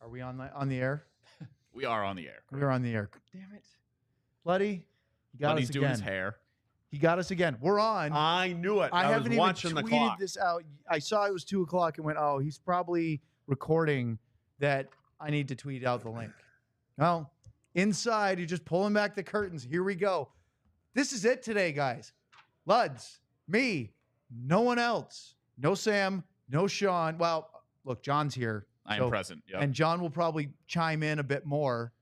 Are we on the air? We are on the air. We are on the air. Damn it. Bloody, he got Buddy's us doing again. his hair. He got us again. We're on. I knew it. I haven't was even watching the tweeted clock. this out. I saw it was 2 o'clock and went, oh, he's probably recording that I need to tweet out the link. Well, inside, you're just pulling back the curtains. Here we go. This is it today, guys. Luds, me, no one else. No Sam, no Sean. Well, look, John's here. I am present. Yep. And John will probably chime in a bit more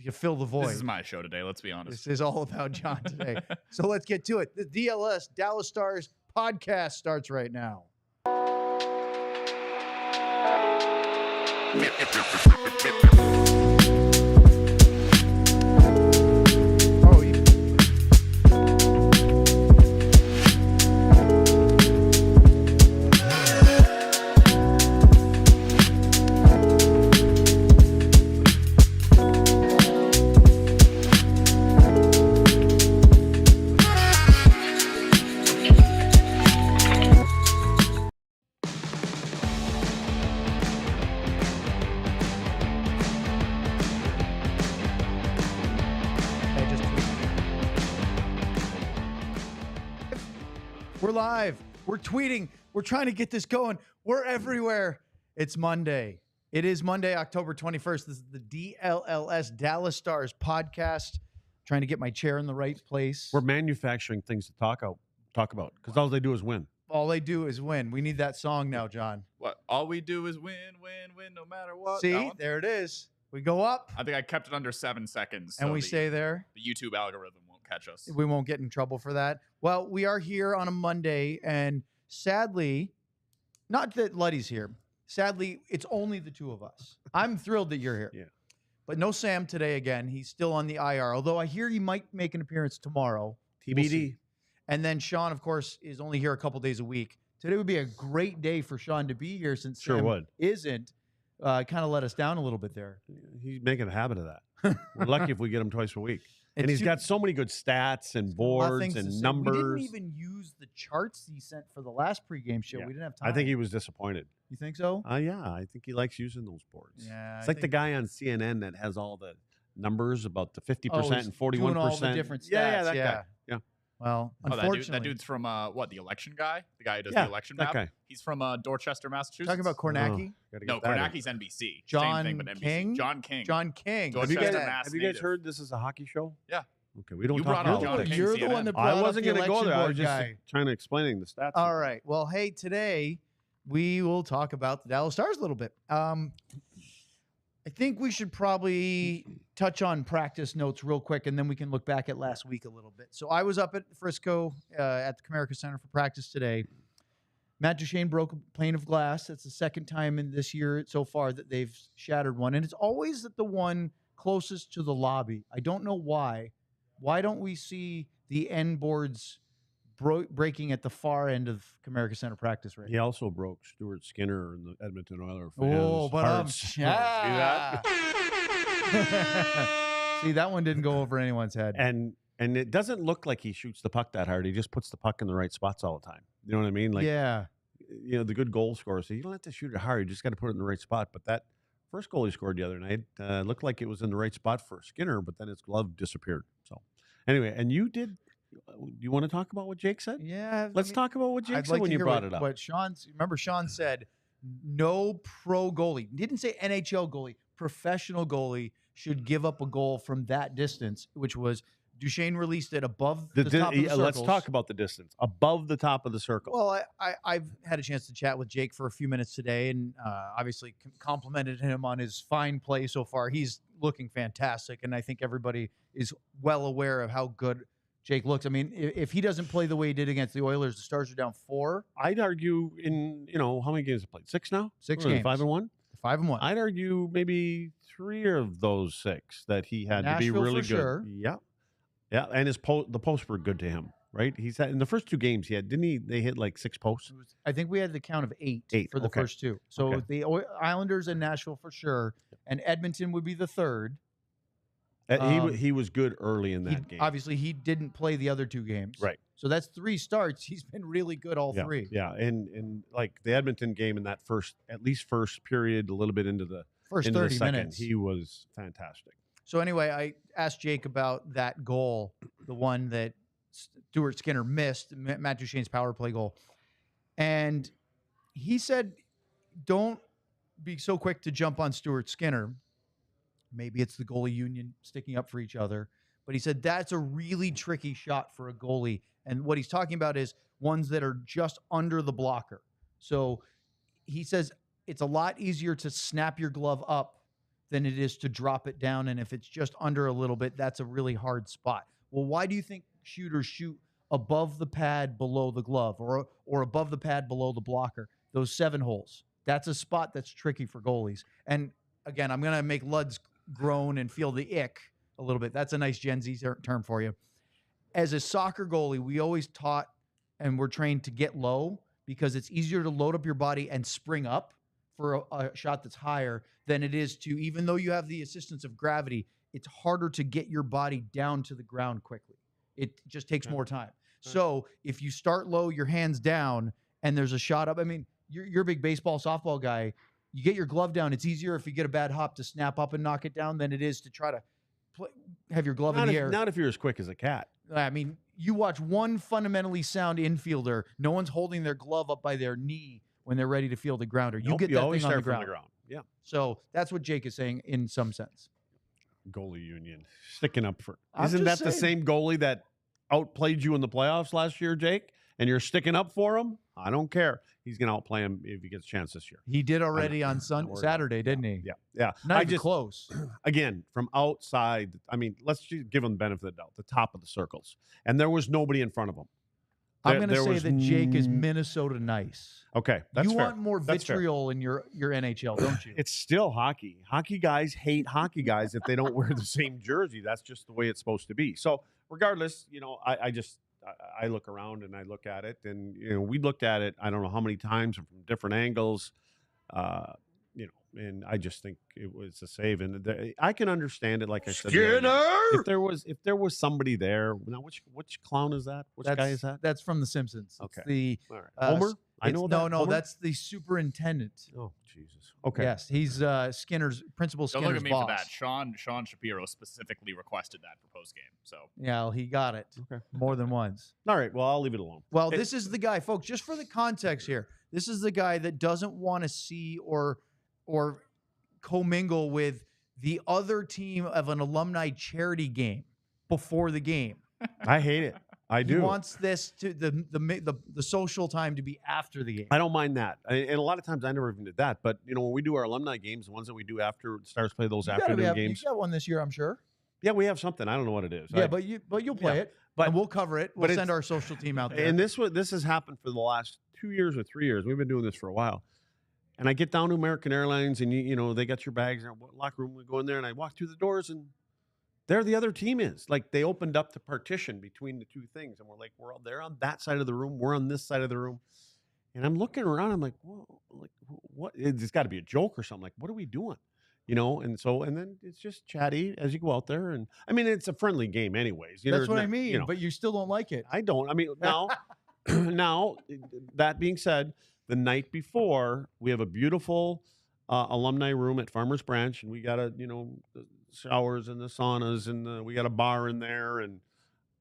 to fill the void. This is my show today, let's be honest. This is all about John today. So let's get to it. The DLS Dallas Stars Podcast starts right now. We're live. We're tweeting. We're trying to get this going. We're everywhere. It's Monday. It is Monday, October 21st. This is the DLLS Dallas Stars Podcast. Trying to get my chair in the right place. We're manufacturing things to talk about because all they do is win. All they do is win. We need that song now, John. What? All we do is win, no matter what. See, there it is. We go up. I think I kept it under 7 seconds. And so we stay there. The YouTube algorithm won't catch us. We won't get in trouble for that. Well, we are here on a Monday, and sadly, not that Luddy's here. Sadly, it's only the two of us. I'm thrilled that you're here. Yeah. But no Sam today again. He's still on the IR, although I hear he might make an appearance tomorrow. TBD. And then Sean, of course, is only here a couple days a week. Today would be a great day for Sean to be here since Sure Sam would. isn't. Kind of let us down a little bit there. He's making a habit of that. We're lucky if we get him twice a week. And he's got so many good stats and boards and numbers. We didn't even use the charts he sent for the last pregame show. Yeah. We didn't have time. I think he was disappointed. You think so? Yeah, I think he likes using those boards. Yeah. It's like the guy on CNN that has all the numbers about the 50% and 41%. Doing all the different stats. Yeah, that guy. Yeah. Well, Oh, unfortunately. that dude's from, the election guy? The guy who does Yeah, the election that map? guy. He's from Dorchester, Massachusetts. Talking about Kornacki? No, Kornacki's NBC. John Same thing, but NBC. King? John King. John King. George Have you guys, Chester, Mass have you guys native. heard this is a hockey show? Yeah. Okay, we don't You talk brought up about John it. King. You're the CNN. one that brought I up wasn't the going to go election there. I board was just guy. trying to explain the stats. All right. Well, hey, today we will talk about the Dallas Stars a little bit. I think we should probably touch on practice notes real quick, and then we can look back at last week a little bit. So I was up at Frisco at the Comerica Center for practice today. Matt Duchene broke a pane of glass. That's the second time in this year so far that they've shattered one. And it's always at the one closest to the lobby. I don't know why. Why don't we see the end boards breaking at the far end of Comerica Center practice right He also broke Stuart Skinner and the Edmonton Oilers. Oh, but hearts. yeah. See, that one didn't go over anyone's head. And it doesn't look like he shoots the puck that hard. He just puts the puck in the right spots all the time. You know what I mean? Like, yeah. You know, the good goal scorers say you don't have to shoot it hard. You just got to put it in the right spot. But that first goal he scored the other night looked like it was in the right spot for Skinner, but then his glove disappeared. So anyway, and you did. You want to talk about what Jake said? Yeah. Let's talk about what Jake said when you brought it up. But Sean said no pro goalie. He didn't say NHL goalie. Professional goalie should give up a goal from that distance, which was Duchene released it above the top of the circles. Let's talk about the distance above the top of the circle. Well, I've had a chance to chat with Jake for a few minutes today, and obviously complimented him on his fine play so far. He's looking fantastic, and I think everybody is well aware of how good Jake looks. I mean, if he doesn't play the way he did against the Oilers, the Stars are down 4. I'd argue how many games have played? 6 now? 6 games. 5-1? 5-1. I'd argue maybe 3 of those 6 that he had to be really good. Sure. Yeah. Yeah. And the posts were good to him, right? He's had in the first 2 games they hit like 6 posts. I think we had the count of 8 for the first 2. So the Islanders and Nashville for sure, and Edmonton would be the third. He was good early in that game. Obviously, he didn't play the other 2 games. Right. So that's 3 starts. He's been really good all 3. Yeah. And like the Edmonton game in that first period, a little bit into the First into the 30 second. minutes. He was fantastic. So anyway, I asked Jake about that goal, the one that Stuart Skinner missed, Matt Duchene's power play goal. And he said, don't be so quick to jump on Stuart Skinner. Maybe it's the goalie union sticking up for each other. But he said that's a really tricky shot for a goalie. And what he's talking about is ones that are just under the blocker. So he says it's a lot easier to snap your glove up than it is to drop it down. And if it's just under a little bit, that's a really hard spot. Well, why do you think shooters shoot above the pad, below the glove, or above the pad, below the blocker? Those 7 holes. That's a spot that's tricky for goalies. And again, I'm going to make Luds groan and feel the ick a little bit. That's a nice Gen Z term for you. As a soccer goalie, we always taught and we're trained to get low because it's easier to load up your body and spring up for a shot that's higher than it is to, even though you have the assistance of gravity, it's harder to get your body down to the ground quickly. It just takes more time. So if you start low, your hands down, and there's a shot up, I mean, you're a big baseball, softball guy. You get your glove down. It's easier if you get a bad hop to snap up and knock it down than it is to try to have your glove in the air. Not if you're as quick as a cat. I mean, you watch one fundamentally sound infielder. No one's holding their glove up by their knee when they're ready to field a grounder. You get that always thing on start the from ground. Yeah. So that's what Jake is saying in some sense. Goalie union sticking up for. I'm Isn't just that the saying. same goalie that outplayed you in the playoffs last year, Jake? And you're sticking up for him? I don't care. He's going to outplay him if he gets a chance this year. He did already on Saturday, didn't he? Yeah. Not even close. Again, from outside, I mean, let's just give him the benefit of the doubt, the top of the circles. And there was nobody in front of him. I'm going to say that Jake is Minnesota nice. Okay, that's you fair. want more That's fair. vitriol in your NHL, don't you? It's still hockey. Hockey guys hate hockey guys if they don't wear the same jersey. That's just the way it's supposed to be. So regardless, I look around and I look at it, and we looked at it I don't know how many times from different angles, and I just think it was a save. And I can understand it, like I said. Skinner! If there was somebody there now, which clown is that? Which guy is that? That's from The Simpsons. Okay. It's the All right. Homer. I know that. No, Homer? that's the superintendent. Oh Jesus. Okay. Yes, he's Principal Don't Skinner's look at me boss. for that. Sean Shapiro specifically requested that for post game. So Yeah, well, he got it Okay. more than once. All right. Well, I'll leave it alone. Well, this is the guy, folks, just for the context here. This is the guy that doesn't want to see or commingle with the other team of an alumni charity game before the game. I hate it. I do. He wants this to the social time to be after the game. I don't mind that. And a lot of times I never even did that. But, when we do our alumni games, the ones that we do after the Stars play those afternoon games. You got one this year, I'm sure. Yeah, we have something. I don't know what it is. Yeah, but you'll play it. But- and we'll cover it. We'll but send our social team out there. And this has happened for the last 2 years or 3 years. We've been doing this for a while. And I get down to American Airlines, and they got your bags in the locker room. We go in there, and I walk through the doors, and there the other team is. Like, they opened up the partition between the two things, and we're all there on that side of the room. We're on this side of the room, and I'm looking around. I'm like, whoa, like what? It's got to be a joke or something. Like, what are we doing? And then it's just chatty as you go out there, and I mean, it's a friendly game, anyways. That's what I mean. But you still don't like it. I don't. I mean, now, that being said, the night before, we have a beautiful alumni room at Farmers Branch, and we got the showers and the saunas, and we got a bar in there, and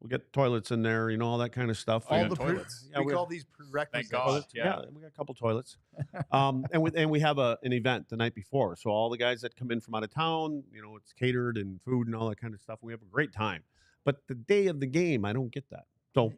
we got toilets in there, all that kind of stuff. All got the toilets. we call these prerequisites. Thank God. Yeah, we got a couple toilets, and we have an event the night before. So all the guys that come in from out of town, it's catered and food and all that kind of stuff. We have a great time. But the day of the game, I don't get that. So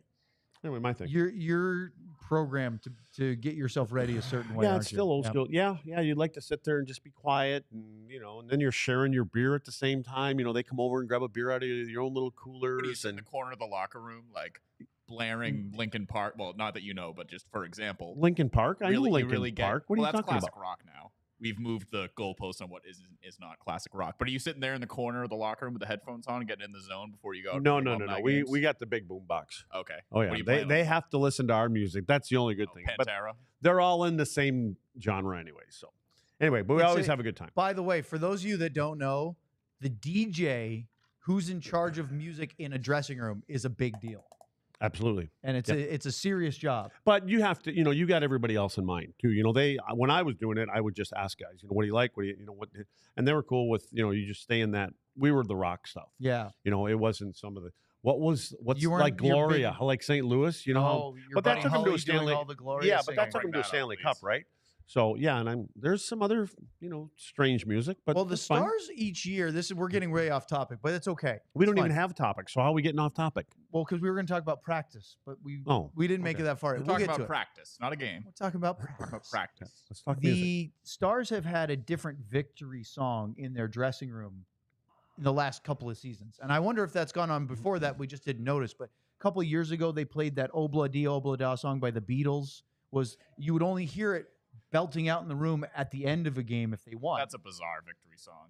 anyway, my thing. You're programmed to get yourself ready a certain way. Yeah, aren't it's still you? old school. Yeah, you'd like to sit there and just be quiet, and and then you're sharing your beer at the same time. They come over and grab a beer out of your own little coolers. what do you sit in the corner of the locker room, like blaring Linkin Park? Well, not that but just for example, Linkin Park. I know Linkin really Park. What are you that's talking classic about? rock now. We've moved the goalpost on what is not classic rock. But are you sitting there in the corner of the locker room with the headphones on and getting in the zone before you go out? No. to the alumni We games? got the big boom box. Okay. Oh yeah, What are you they playing? have to listen to our music. That's the only good thing. But Pantera. they're all in the same genre anyway. So anyway, but we It's always have a good time. By the way, for those of you that don't know, the DJ who's in charge of music in a dressing room is a big deal. Absolutely. and it's a serious job. But you have to, you got everybody else in mind too. When I was doing it, I would just ask guys, what do you like? What do you, what, and they were cool with, you just stay in that. We were the rock stuff. Yeah. It wasn't some of the, what's You weren't- like you're Gloria, big- like St. Louis, your but that buddy took him to a Hully's doing Stanley. all the Gloria Yeah, but singing. that took him Bring to a that up, Stanley please. Cup, right? So yeah, and there's some other, strange music, but Well, the it's fine. Stars each year. We're getting way off topic, but it's okay. We It's don't even fine. have topics. So how are we getting off topic? Well, because we were going to talk about practice, but we didn't make okay. it that far. We're We'll talking get to about it. practice, not a game. We're talking about We're talking about practice. practice. Let's talk music. The Stars have had a different victory song in their dressing room in the last couple of seasons, and I wonder if that's gone on before that. We just didn't notice, but a couple of years ago they played that "Obla Di Obla Da" song by the Beatles. You would only hear it belting out in the room at the end of a game if they won. That's a bizarre victory song.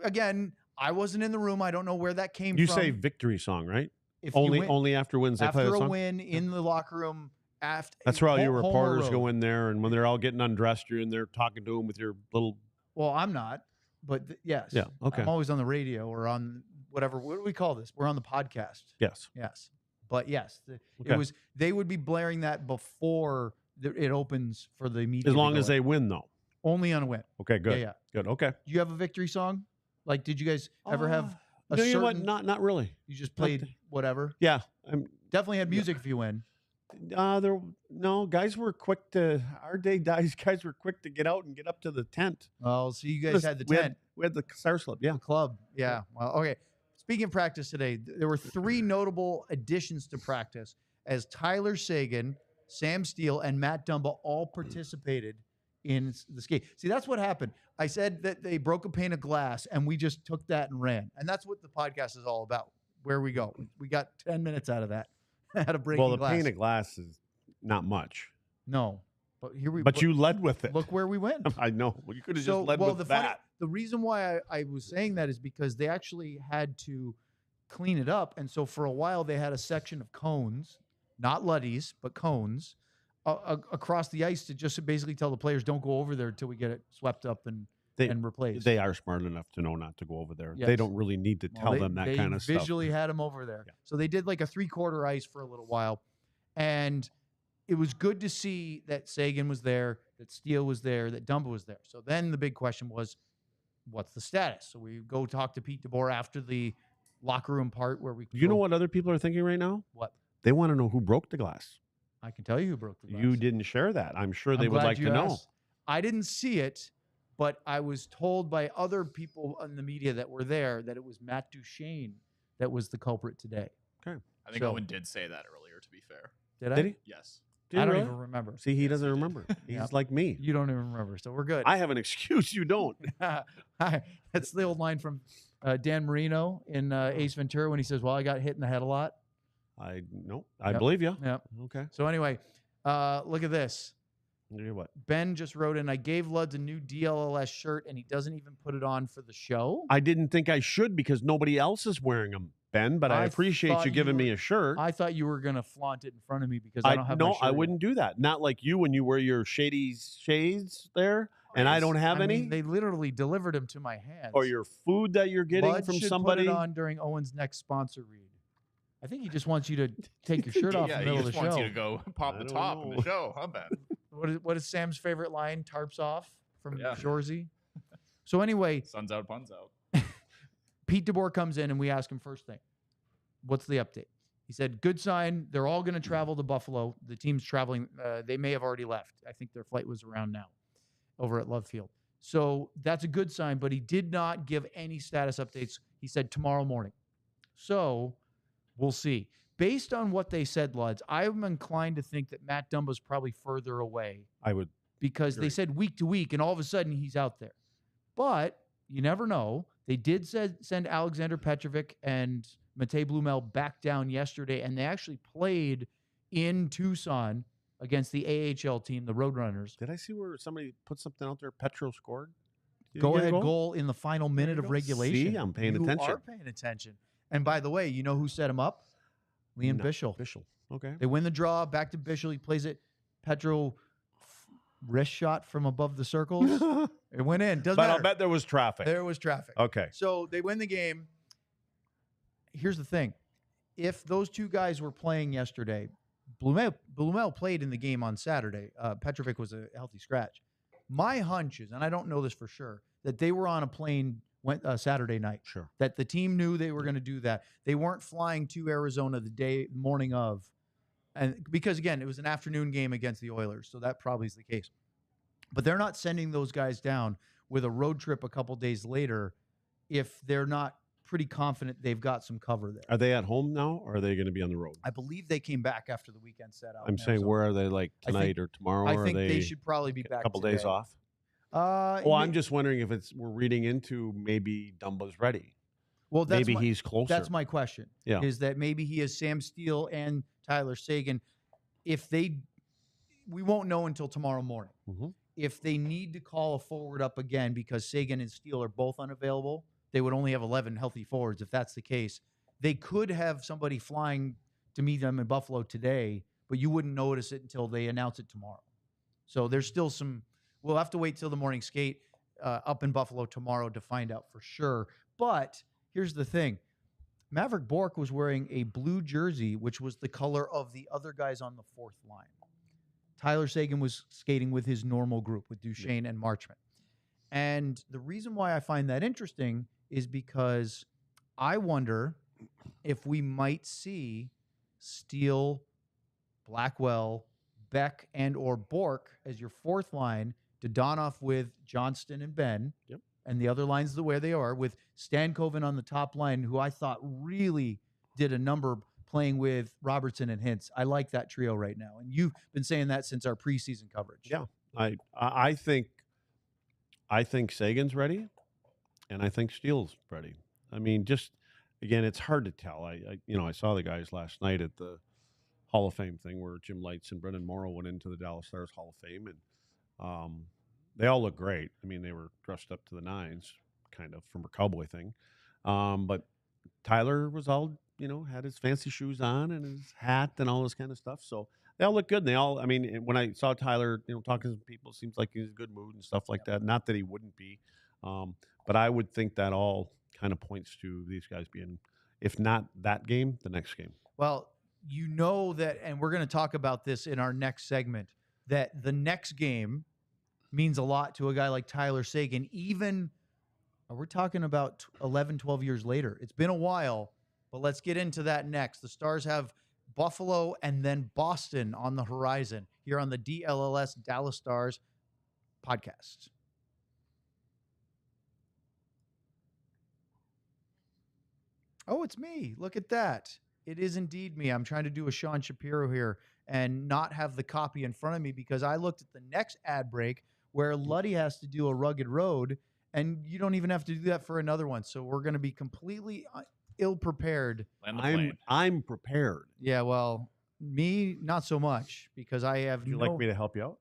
Again, I wasn't in the room. I don't know where that came You from. say victory song, right? If you win- Only after wins they play after the a song. win in the locker room. That's where all your home or reporters road. go in there, and when they're all getting undressed, you're in there talking to them with your little. Well, I'm not, but yes. Yeah, okay. I'm always on the radio or on whatever. What do we call this? We're on the podcast. Yes. Yes. But yes, Okay. they would be blaring that before it opens for the media. As to long go as in. they win, though. Only on a win. Okay. Good. Yeah. Good. Okay. Do you have a victory song? Like, did you guys ever have a No, you know what? certain? Not really. You just not played the- whatever. Yeah. Definitely had music if you win. Guys were quick to our day. Guys were quick to get out and get up to the tent. Oh, so you guys Listen, had the we tent. We had the Star Slip. Yeah. Club. Yeah. Well, okay. Speaking of practice today, there were 3 notable additions to practice as Tyler Seguin, Sam Steele, and Matt Dumba all participated in the skate. See, that's what happened. I said that they broke a pane of glass and we just took that and ran. And that's what the podcast is all about. Where we go. We got 10 minutes out of that. Out of breaking Well, the glass. pane of glass is not much, No. But here we but you led with it. look where we went. I know. Well, you could have just led with that. The reason why I was saying that is because they actually had to clean it up. And so for a while, they had a section of cones, not luddies, but cones, across the ice to just basically tell the players, don't go over there until we get it swept up and replaced. They are smart enough to know not to go over there. They Yes. don't really need to Well, tell they- them that they kind of stuff. visually had them over there. Yeah. So they did like a 3/4 ice for a little while. And it was good to see that Seguin was there, that Steele was there, that Dumba was there. So then the big question was, what's the status? So we go talk to Pete DeBoer after the locker room part where we You know what other people are thinking right now? What? They want to know who broke the glass. I can tell you who broke the glass. You didn't share that. I'm sure they I'm would glad like you to know. asked. I didn't see it, but I was told by other people in the media that were there that it was Matt Duchene that was the culprit today. I think So- Owen did say that earlier, to be fair. Did I? Did he? Yes. Did I he don't really? even remember. See, he Yes, doesn't he did. remember. He's Yep. like me. You don't even remember, so we're good. I have an excuse. You don't. That's the old line from Dan Marino in Ace Ventura when he says, "Well, I got hit in the head a lot." I Yep. believe you. Yep. Okay. So anyway, look at this. What? Ben just wrote in, I gave Luds a new DLLS shirt, and he doesn't even put it on for the show. I didn't think I should because nobody else is wearing them, Ben. But I I appreciate thought you you giving were- me a shirt. I thought you were going to flaunt it in front of me because I don't have my no, shirt I yet. wouldn't do that. Not like you when you wear your shady shades there, and I don't have I any. mean, they literally delivered them to my hands. or your food that you're getting Bud from should somebody. put it on during Owen's next sponsor read. I think he just wants you to take your shirt off Yeah, in the he middle of just the wants show. you to go pop I the don't top in know. the show, huh, Ben? What is Sam's favorite line? Tarps off from Yeah. Shorzy. So anyway, Sun's out, pun's out. Pete DeBoer comes in and we ask him first thing, what's the update? He said, good sign. They're all going to travel to Buffalo. The team's traveling. They may have already left. I think their flight was around now over at Love Field. So that's a good sign, but he did not give any status updates. He said tomorrow morning. So we'll see. Based on what they said, Luds, I'm inclined to think that Matt Dumba's probably further away I would. because they Agree. said week to week, and all of a sudden he's out there. But you never know. They did send Alexander Petrovic and Matej Blumel back down yesterday, and they actually played in Tucson against the AHL team, the Roadrunners. Did I see where somebody put something out there? Petro scored. Did he Go get a ahead goal in the final minute you of go. regulation. See, I'm paying You attention. are paying attention. And by the way, you know who set him up? Liam No, Bischel. Bischel. Okay. They win the draw, back to Bischel. He plays it. Petro wrist shot from above the circles. It went in. Doesn't But matter. I'll bet there was traffic. There was traffic. Okay. So they win the game. Here's the thing. if those two guys were playing yesterday, Blumel played in the game on Saturday. Petrovic was a healthy scratch. My hunch is, and I don't know this for sure, that they were on a plane Saturday night. Sure. That the team knew they were going to do that. They weren't flying to Arizona the morning of. And because, again, it was an afternoon game against the Oilers, so that probably is the case. But they're not sending those guys down with a road trip a couple days later if they're not pretty confident they've got some cover there. Are they at home now, or are they going to be on the road? I believe they came back after the weekend set out. I'm saying, where are they, like tonight or tomorrow? I think they they should probably be back a couple today. days off. I'm just wondering if we're reading into maybe Dumba's ready. Well, maybe he's closer. That's my question. Yeah. Is that maybe he has Sam Steele and Tyler Seguin. We won't know until tomorrow morning. Mm-hmm. If they need to call a forward up again because Seguin and Steele are both unavailable, they would only have 11 healthy forwards. If that's the case, they could have somebody flying to meet them in Buffalo today, but you wouldn't notice it until they announce it tomorrow. So there's still we'll have to wait till the morning skate up in Buffalo tomorrow to find out for sure. But here's the thing. Maverick Bourque was wearing a blue jersey, which was the color of the other guys on the fourth line. Tyler Seguin was skating with his normal group, with Duchesne and Marchment. And the reason why I find that interesting is because I wonder if we might see Steele, Blackwell, Beck, and or Bourque as your fourth line, Dodonov with Johnston and Benn. Yep. And the other lines the way they are, with Stankoven on the top line, who I thought really did a number playing with Robertson and Hintz. I like that trio right now. And you've been saying that since our preseason coverage. Yeah. I think Sagan's ready, and I think Steele's ready. I mean, just again, it's hard to tell. I saw the guys last night at the Hall of Fame thing where Jim Lites and Brenden Morrow went into the Dallas Stars Hall of Fame, and they all look great. I mean, they were dressed up to the nines, kind of, from a cowboy thing. But Tyler was all, had his fancy shoes on and his hat and all this kind of stuff. So they all look good. And when I saw Tyler, talking to people, it seems like he's in a good mood and stuff like that. Not that he wouldn't be. But I would think that all kind of points to these guys being, if not that game, the next game. Well, that, and we're going to talk about this in our next segment, that the next game means a lot to a guy like Tyler Seguin. Even, we're talking about 11, 12 years later. It's been a while, but let's get into that next. The Stars have Buffalo and then Boston on the horizon here on the DLLS Dallas Stars podcast. Oh, it's me. Look at that. It is indeed me. I'm trying to do a Sean Shapiro here and not have the copy in front of me because I looked at the next ad break where Luddy has to do a rugged road, and you don't even have to do that for another one. So we're going to be completely ill-prepared. I'm prepared. Yeah, well, me, not so much, because I have Would you like me to help you out?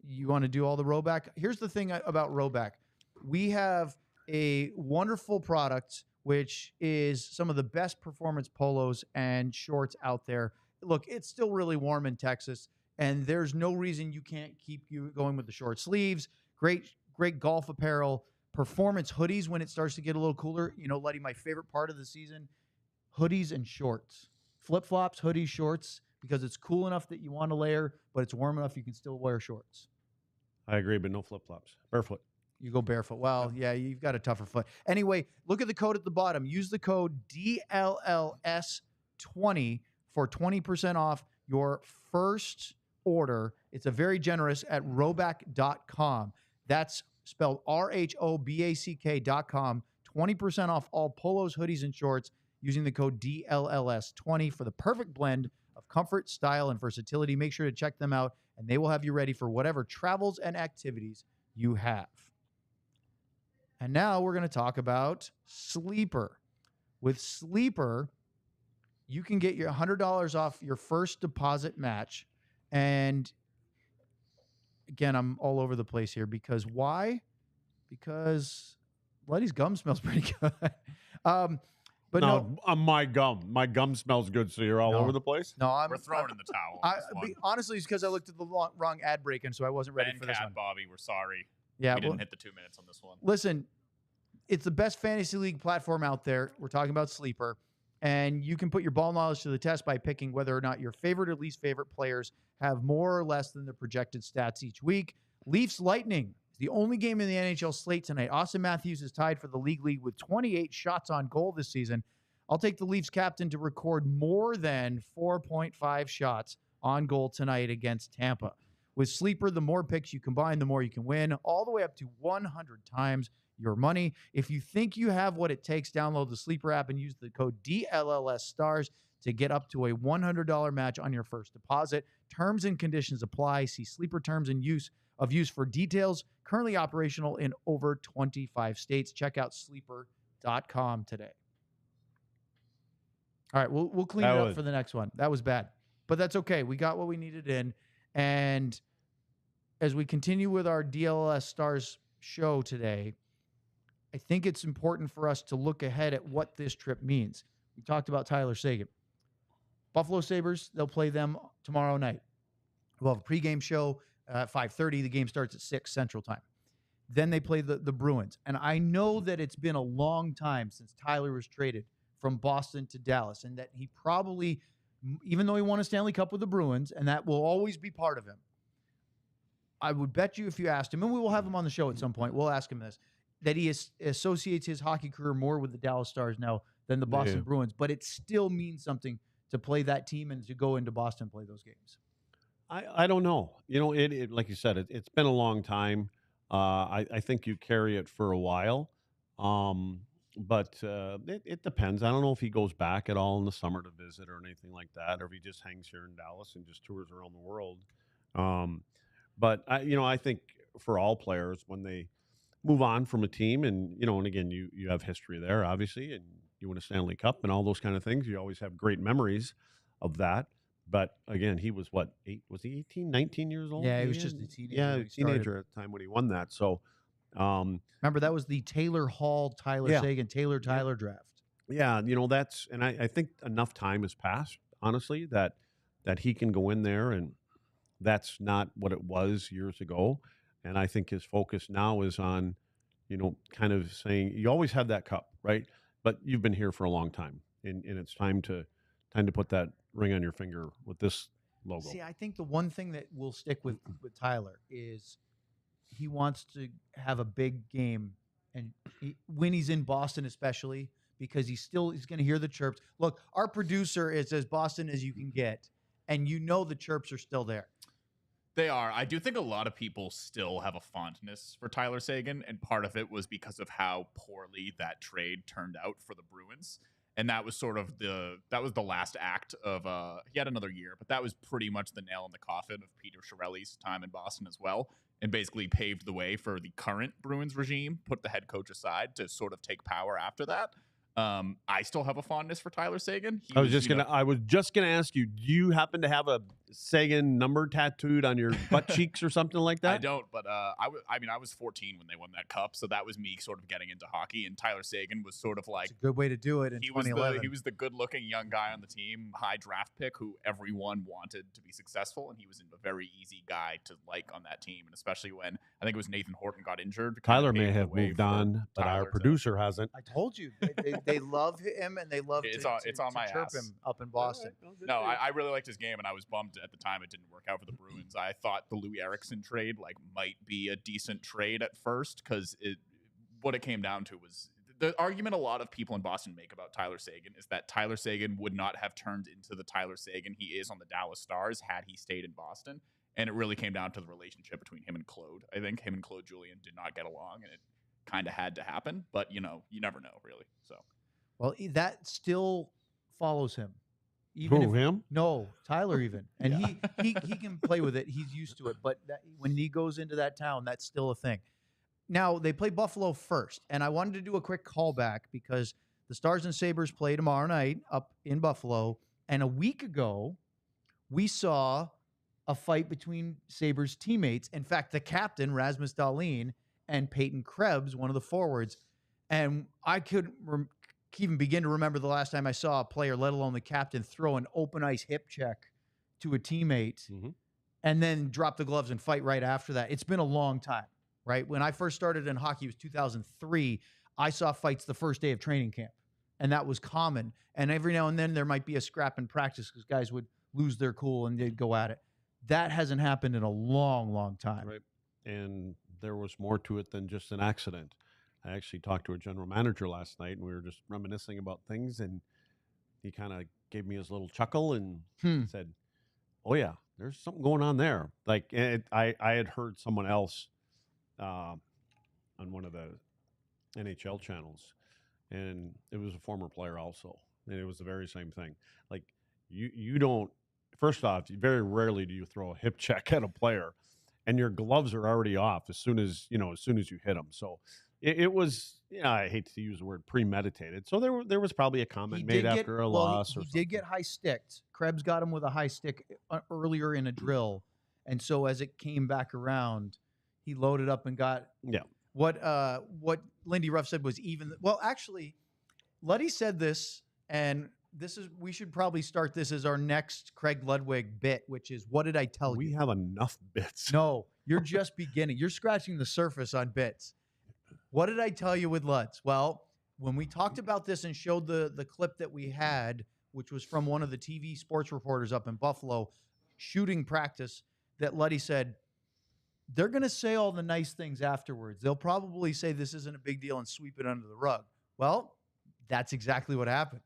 You want to do all the rowback? Here's the thing about rowback. We have a wonderful product, which is some of the best performance polos and shorts out there. Look, it's still really warm in Texas, and there's no reason you can't keep you going with the short sleeves. Great golf apparel, performance hoodies when it starts to get a little cooler. Luddy, my favorite part of the season, hoodies and shorts. Flip-flops, hoodies, shorts, because it's cool enough that you want to layer, but it's warm enough you can still wear shorts. I agree, but no flip-flops. Barefoot. You go barefoot. Well, yeah, you've got a tougher foot. Anyway, look at the code at the bottom. Use the code DLLS20 for 20% off your first order. It's a very generous at rowback.com. That's spelled RHOBACK.com. 20% off all polos, hoodies, and shorts using the code DLLS20 for the perfect blend of comfort, style, and versatility. Make sure to check them out, and they will have you ready for whatever travels and activities you have. And now we're going to talk about Sleeper. With Sleeper, you can get your $100 off your first deposit match. And again, I'm all over the place here because why? Because Luddy's gum smells pretty good. My gum smells good, so you're all over the place? No, we're throwing in the towel. Honestly, it's because I looked at the wrong ad break, and so I wasn't ready for this one. Bobby, we're sorry. Yeah, we didn't hit the 2 minutes on this one. Listen, it's the best fantasy league platform out there. We're talking about Sleeper. And you can put your ball knowledge to the test by picking whether or not your favorite or least favorite players have more or less than the projected stats each week. Leafs Lightning is the only game in the NHL slate tonight. Austin Matthews is tied for the league lead with 28 shots on goal this season. I'll take the Leafs captain to record more than 4.5 shots on goal tonight against Tampa. With Sleeper, the more picks you combine, the more you can win, all the way up to 100 times your money. If you think you have what it takes, download the Sleeper app and use the code DLLS Stars to get up to a $100 match on your first deposit. Terms and conditions apply. See Sleeper terms and use for details. Currently operational in over 25 states. Check out sleeper.com today. All right, we'll clean it up for the next one. That was bad, but that's okay. We got what we needed in. And as we continue with our DLLS Stars show today, I think it's important for us to look ahead at what this trip means. We talked about Tyler Seguin. Buffalo Sabres, they'll play them tomorrow night. We'll have a pregame show at 5:30. The game starts at 6 Central Time. Then they play the Bruins. And I know that it's been a long time since Tyler was traded from Boston to Dallas, and that he probably, even though he won a Stanley Cup with the Bruins, and that will always be part of him, I would bet you if you asked him, and we will have him on the show at some point, we'll ask him this, that he associates his hockey career more with the Dallas Stars now than the Boston Bruins, but it still means something to play that team and to go into Boston and play those games. I don't know. You know, it like you said, it's been a long time. I think you carry it for a while. But it depends. I don't know if he goes back at all in the summer to visit or anything like that, or if he just hangs here in Dallas and just tours around the world. But I think for all players, when they move on from a team, and and again, you have history there, obviously, and you win a Stanley Cup and all those kind of things. You always have great memories of that. But again, he was what, 8? Was he 18, 19 years old? Yeah, he was just a teenager. Yeah, a teenager at the time when he won that. So. Remember, that was the Taylor Hall, Tyler Seguin, Tyler draft. Yeah, that's, and I think enough time has passed, honestly, that he can go in there, and that's not what it was years ago. And I think his focus now is on, kind of saying, you always have that cup, right? But you've been here for a long time, and it's time to put that ring on your finger with this logo. See, I think the one thing that will stick with Tyler is he wants to have a big game, and when he's in Boston, especially because he's going to hear the chirps. Look, our producer is as Boston as you can get, and the chirps are still there. They are. I do think a lot of people still have a fondness for Tyler Seguin, and part of it was because of how poorly that trade turned out for the Bruins. And that was sort of the last act of he had another year, but that was pretty much the nail in the coffin of Peter Chiarelli's time in Boston as well, and basically paved the way for the current Bruins regime, put the head coach aside to sort of take power after that. I still have a fondness for Tyler Seguin. I was just gonna ask you, do you happen to have a Seguin number tattooed on your butt cheeks or something like that? I don't, but I was 14 when they won that cup, so that was me sort of getting into hockey. And Tyler Seguin was sort of like, it's a good way to do it in 2011. He was the good-looking young guy on the team, high draft pick who everyone wanted to be successful, and he was a very easy guy to like on that team. And especially when I think it was Nathan Horton got injured. Tyler may have moved on, but our producer hasn't. I told you they love him, and they love to chirp him up in Boston. No, I really liked his game, and I was bummed at the time it didn't work out for the Bruins. I thought the Louis Eriksson trade might be a decent trade at first, because what it came down to was the argument a lot of people in Boston make about Tyler Seguin is that Tyler Seguin would not have turned into the Tyler Seguin he is on the Dallas Stars had he stayed in Boston. And it really came down to the relationship between him and Claude. I think him and Claude Julien did not get along, and it kind of had to happen. But, you never know, really. So. Well, that still follows him. Him? No, Tyler even. And he can play with it. He's used to it. But when he goes into that town, that's still a thing. Now, they play Buffalo first. And I wanted to do a quick callback because the Stars and Sabres play tomorrow night up in Buffalo. And a week ago, we saw a fight between Sabres teammates. In fact, the captain, Rasmus Dahlin, and Peyton Krebs, one of the forwards. And I couldn't even begin to remember the last time I saw a player, let alone the captain, throw an open ice hip check to a teammate and then drop the gloves and fight right after that. It's been a long time, right? When I first started in hockey, it was 2003. I saw fights the first day of training camp. and that was common. And every now and then there might be a scrap in practice because guys would lose their cool and they'd go at it. That hasn't happened in a long, long time. Right. And there was more to it than just an accident. I actually talked to a general manager last night, and we were just reminiscing about things, and he kind of gave me his little chuckle and said, "Oh yeah, there's something going on there." Like I had heard someone else on one of the NHL channels, and it was a former player also, and it was the very same thing. Like you don't. First off, very rarely do you throw a hip check at a player, and your gloves are already off as soon as you hit them. So it was, I hate to use the word premeditated. So there was probably a comment made after a loss. He did get high sticked. Krebs got him with a high stick earlier in a drill, and so as it came back around, he loaded up and got what Lindy Ruff said was even. Well, actually, Luddy said this, and we should probably start this as our next Craig Ludwig bit, which is, what did I tell you? We have enough bits. No, you're just beginning. You're scratching the surface on bits. What did I tell you with Luds? Well, when we talked about this and showed the clip that we had, which was from one of the TV sports reporters up in Buffalo, shooting practice, that Luddy said, they're going to say all the nice things afterwards. They'll probably say this isn't a big deal and sweep it under the rug. Well, that's exactly what happened.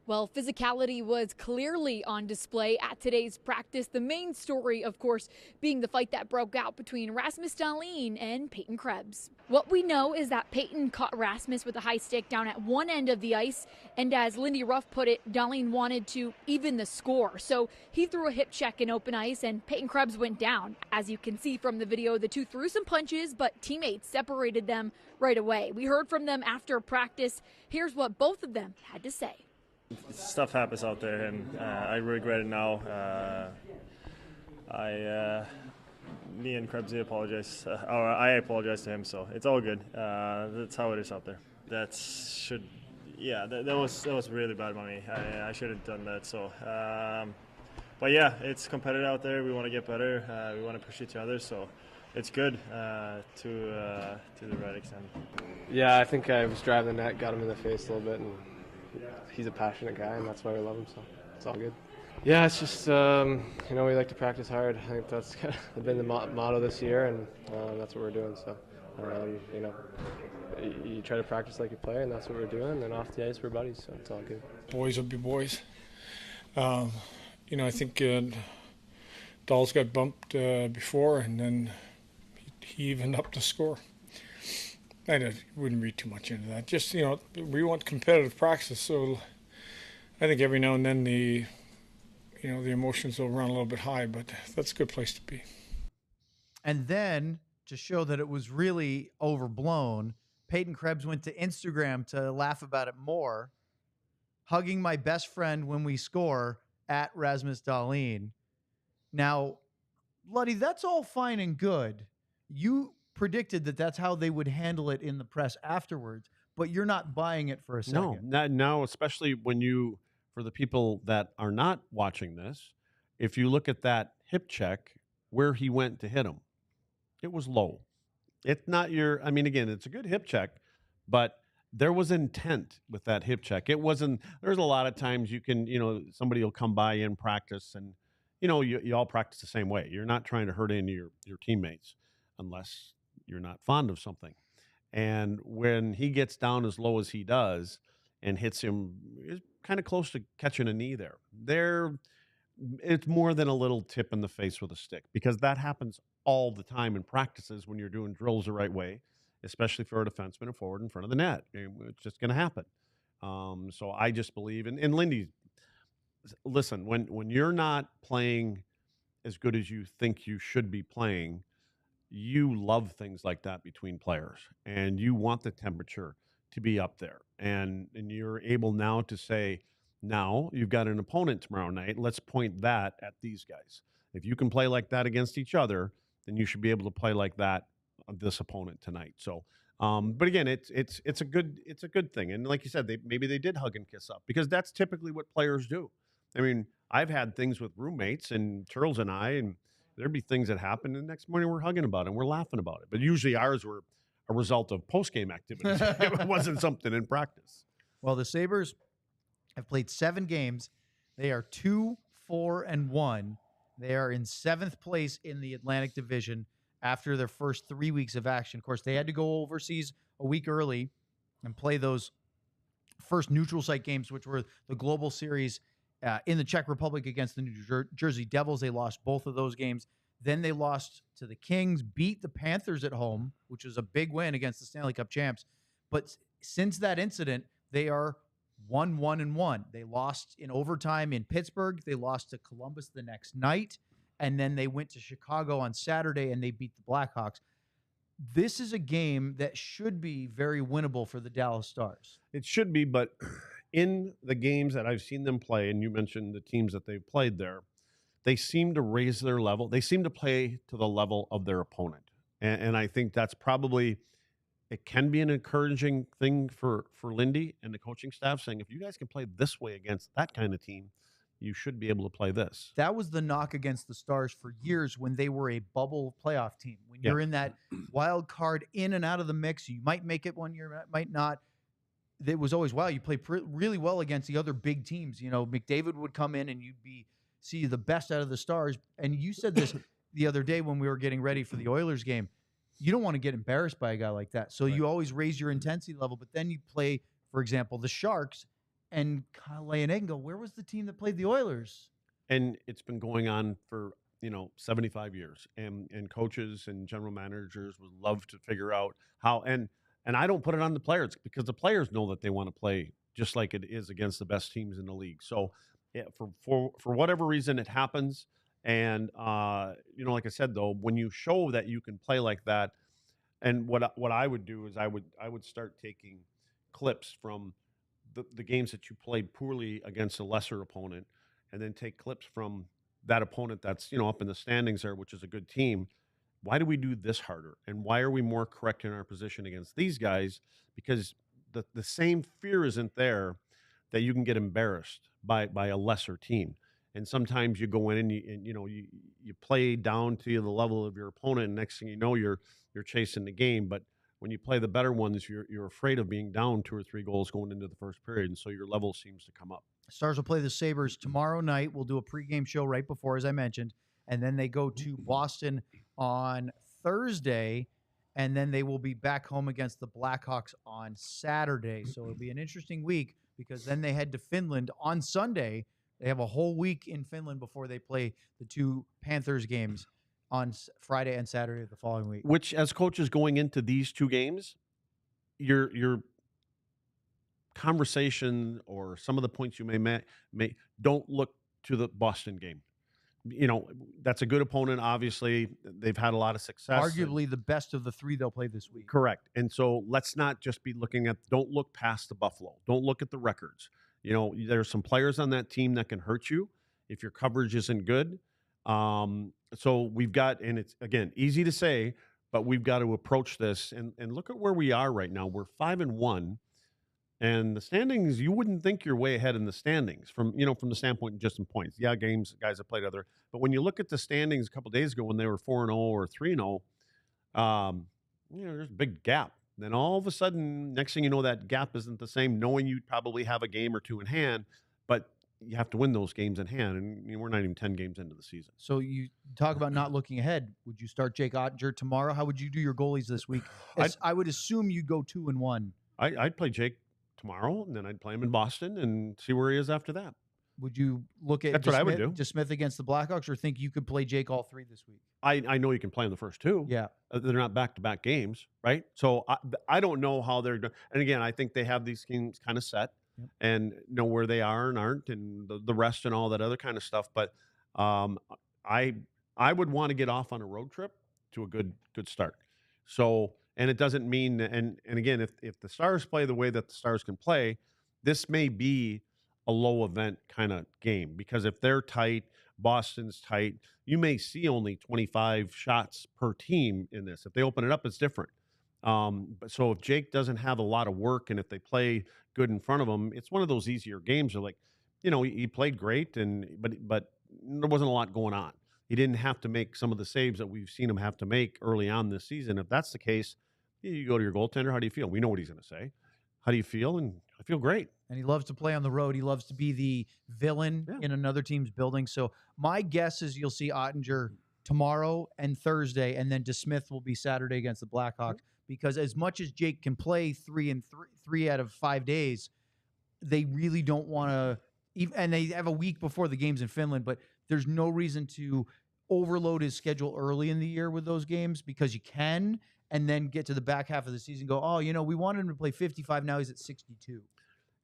Well, physicality was clearly on display at today's practice. The main story, of course, being the fight that broke out between Rasmus Dahlin and Peyton Krebs. What we know is that Peyton caught Rasmus with a high stick down at one end of the ice, and as Lindy Ruff put it, Dahlin wanted to even the score. So he threw a hip check in open ice, and Peyton Krebs went down. As you can see from the video, the two threw some punches, but teammates separated them right away. We heard from them after practice. Here's what both of them had to say. Stuff happens out there, and I regret it now. Me and Krebsy apologize, or I apologize to him, so it's all good. That's how it is out there. That was really bad by me. I shouldn't have done that. So, but yeah, it's competitive out there. We want to get better. We want to push each other. So, it's good to the right extent. Yeah, I think I was driving the net, got him in the face a little bit, and he's a passionate guy, and that's why we love him, so it's all good. Yeah, it's just, we like to practice hard. I think that's kind of been the motto this year, and that's what we're doing. So, you try to practice like you play, and that's what we're doing, and off the ice we're buddies, so it's all good. Boys will be boys. I think Dahl's got bumped before, and then he evened up the score. I wouldn't read too much into that. Just, we want competitive practice, so I think every now and then the emotions will run a little bit high, but that's a good place to be. And then, to show that it was really overblown, Peyton Krebs went to Instagram to laugh about it more, hugging my best friend when we score at Rasmus Dahlin. Now, Luddy, that's all fine and good. You predicted that that's how they would handle it in the press afterwards, but you're not buying it for a second. No, especially when for the people that are not watching this, if you look at that hip check where he went to hit him, it was low. It's not again, it's a good hip check, but there was intent with that hip check. It wasn't, there's a lot of times you can, somebody will come by in practice and, you all practice the same way. You're not trying to hurt any of your teammates unless you're not fond of something. And when he gets down as low as he does and hits him, is kind of close to catching a knee there. It's more than a little tip in the face with a stick, because that happens all the time in practices when you're doing drills the right way, especially for a defenseman and forward in front of the net. It's just going to happen. So I just believe, and Lindy, listen, when you're not playing as good as you think you should be playing, you love things like that between players, and you want the temperature to be up there. And you're able now to say, now you've got an opponent tomorrow night. Let's point that at these guys. If you can play like that against each other, then you should be able to play like that on this opponent tonight. So, but again, it's a good thing. And like you said, maybe they did hug and kiss up, because that's typically what players do. I mean, I've had things with roommates and Turles and I, and there'd be things that happen, and the next morning we're hugging about it and we're laughing about it. But usually ours were a result of post-game activities. It wasn't something in practice. Well, the Sabres have played 7 games. They are 2-4-1. They are in 7th place in the Atlantic Division after their first 3 weeks of action. Of course, they had to go overseas a week early and play those first neutral site games, which were the Global Series in the Czech Republic against the New Jersey Devils. They lost both of those games. Then they lost to the Kings, beat the Panthers at home, which was a big win against the Stanley Cup champs. But since that incident, they are 1-1-1. They lost in overtime in Pittsburgh. They lost to Columbus the next night. And then they went to Chicago on Saturday and they beat the Blackhawks. This is a game that should be very winnable for the Dallas Stars. It should be, but in the games that I've seen them play, and you mentioned the teams that they've played there, they seem to raise their level. They seem to play to the level of their opponent. And I think that's probably, it can be an encouraging thing for Lindy and the coaching staff, saying, if you guys can play this way against that kind of team, you should be able to play this. That was the knock against the Stars for years when they were a bubble playoff team. When you're in that wild card in and out of the mix, you might make it one year, might not. It was always, wow, you play really well against the other big teams. You know, McDavid would come in and you'd see the best out of the Stars. And you said this the other day when we were getting ready for the Oilers game. You don't want to get embarrassed by a guy like that. So you always raise your intensity level. But then you play, for example, the Sharks, and Kyle and go, where was the team that played the Oilers? And it's been going on for, 75 years. And coaches and general managers would love to figure out how. And I don't put it on the players because the players know that they want to play just like it is against the best teams in the league. So for whatever reason, it happens. And, like I said, though, when you show that you can play like that, and what I would do is I would start taking clips from the games that you played poorly against a lesser opponent, and then take clips from that opponent that's, up in the standings there, which is a good team. Why do we do this harder? And why are we more correct in our position against these guys? Because the same fear isn't there that you can get embarrassed by a lesser team. And sometimes you go in and you play down to the level of your opponent, and next thing you know, you're chasing the game. But when you play the better ones, you're afraid of being down 2 or 3 goals going into the first period, and so your level seems to come up. Stars will play the Sabres tomorrow night. We'll do a pregame show right before, as I mentioned, and then they go to Boston on Thursday, and then they will be back home against the Blackhawks on Saturday. So it'll be an interesting week because then they head to Finland on Sunday. They have a whole week in Finland before they play the 2 Panthers games on Friday and Saturday of the following week. Which, as coaches going into these 2 games, your conversation or some of the points you may don't look to the Boston game. That's a good opponent. Obviously, they've had a lot of success. Arguably the best of the 3 they'll play this week. Correct. And so let's not just be looking at, don't look past the Buffalo. Don't look at the records. There's some players on that team that can hurt you if your coverage isn't good. So we've got, and it's, again, easy to say, but we've got to approach this and look at where we are right now. We're 5-1, and the standings, you wouldn't think you're way ahead in the standings from the standpoint of just in points. Yeah, guys have played other, but when you look at the standings a couple of days ago when they were 4-0 or 3-0, there's a big gap. Then all of a sudden, next thing you know, that gap isn't the same, knowing you probably have a game or 2 in hand, but you have to win those games in hand, and we're not even 10 games into the season. So you talk about not looking ahead. Would you start Jake Oettinger tomorrow? How would you do your goalies this week? I would assume you go 2-1. I'd play Jake tomorrow, and then I'd play him in Boston and see where he is after that. Would you look at what I would do. DeSmith against the Blackhawks, or think you could play Jake all 3 this week? I know you can play in the first 2. Yeah. They're not back-to-back games, right? So I don't know how they're going. And again, I think they have these games kind of set and know where they are and aren't, and the rest and all that other kind of stuff. But I would want to get off on a road trip to a good start. So, and it doesn't mean, and again, if the Stars play the way that the Stars can play, this may be a low event kind of game, because if they're tight, Boston's tight, you may see only 25 shots per team in this. If they open it up, it's different. But so if Jake doesn't have a lot of work, and if they play good in front of him, it's one of those easier games. They're like, he played great, but there wasn't a lot going on. He didn't have to make some of the saves that we've seen him have to make early on this season. If that's the case, You go to your goaltender. How do you feel? We know what he's going to say. How do you feel? And I feel great. And he loves to play on the road. He loves to be the villain in another team's building. So my guess is you'll see Oettinger tomorrow and Thursday, and then DeSmith will be Saturday against the Blackhawks. Because as much as Jake can play 3 out of 5 days, they really don't want to. And they have a week before the games in Finland, but there's no reason to overload his schedule early in the year with those games, because you can, and then get to the back half of the season, go, oh, we wanted him to play 55. Now he's at 62.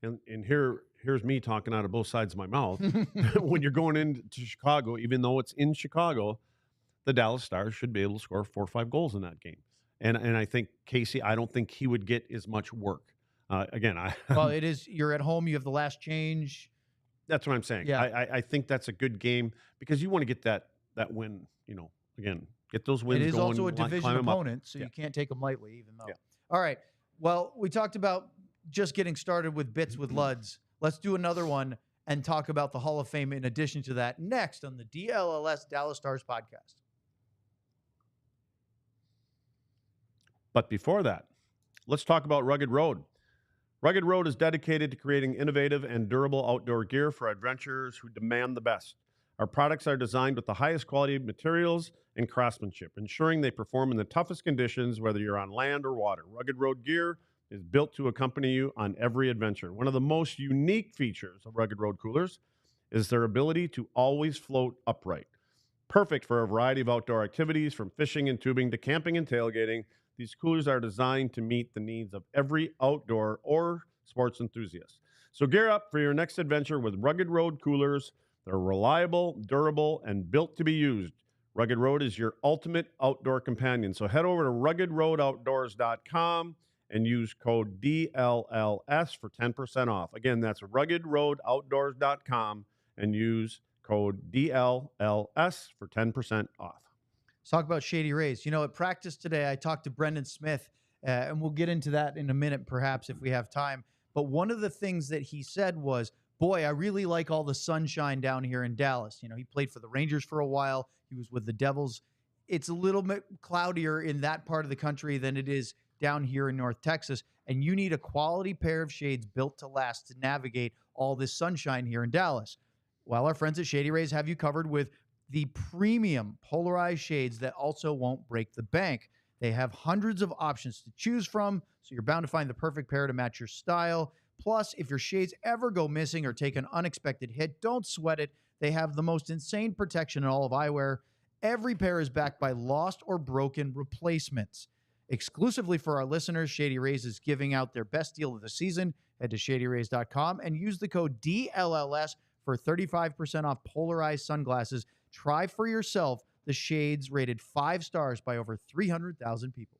And here's me talking out of both sides of my mouth. When you're going into Chicago, even though it's in Chicago, the Dallas Stars should be able to score 4 or 5 goals in that game. And I think Casey, I don't think he would get as much work. Well, it is. You're at home. You have the last change. That's what I'm saying. Yeah. I think that's a good game because you want to get that win. Again, get those wins. It is going, also a division opponent, so you can't take them lightly. Even though. Yeah. All right. Well, we talked about just getting started with bits with Luds. Let's do another one and talk about the Hall of Fame in addition to that next on the DLLS Dallas Stars Podcast. But before that, let's talk about Rugged Road. Rugged Road is dedicated to creating innovative and durable outdoor gear for adventurers who demand the best. Our products are designed with the highest quality materials and craftsmanship, ensuring they perform in the toughest conditions, whether you're on land or water. Rugged Road gear is built to accompany you on every adventure. One of the most unique features of Rugged Road coolers is their ability to always float upright. Perfect for a variety of outdoor activities, from fishing and tubing to camping and tailgating. These coolers are designed to meet the needs of every outdoor or sports enthusiast. So gear up for your next adventure with Rugged Road coolers. They're reliable, durable, and built to be used. Rugged Road is your ultimate outdoor companion. So head over to ruggedroadoutdoors.com and use code DLLS for 10% off. Again, that's ruggedroadoutdoors.com and use code DLLS for 10% off. Let's talk about Shady Rays. At practice today, I talked to Brendan Smith, and we'll get into that in a minute, perhaps, if we have time. But one of the things that he said was, boy, I really like all the sunshine down here in Dallas. He played for the Rangers for a while. He was with the Devils. It's a little bit cloudier in that part of the country than it is down here in North Texas. And you need a quality pair of shades built to last to navigate all this sunshine here in Dallas. Well, our friends at Shady Rays have you covered with the premium polarized shades that also won't break the bank. They have hundreds of options to choose from, so you're bound to find the perfect pair to match your style. Plus, if your shades ever go missing or take an unexpected hit, don't sweat it. They have the most insane protection in all of eyewear. Every pair is backed by lost or broken replacements. Exclusively for our listeners, Shady Rays is giving out their best deal of the season. Head to shadyrays.com and use the code DLLS for 35% off polarized sunglasses. Try for yourself the shades rated 5 stars by over 300,000 people.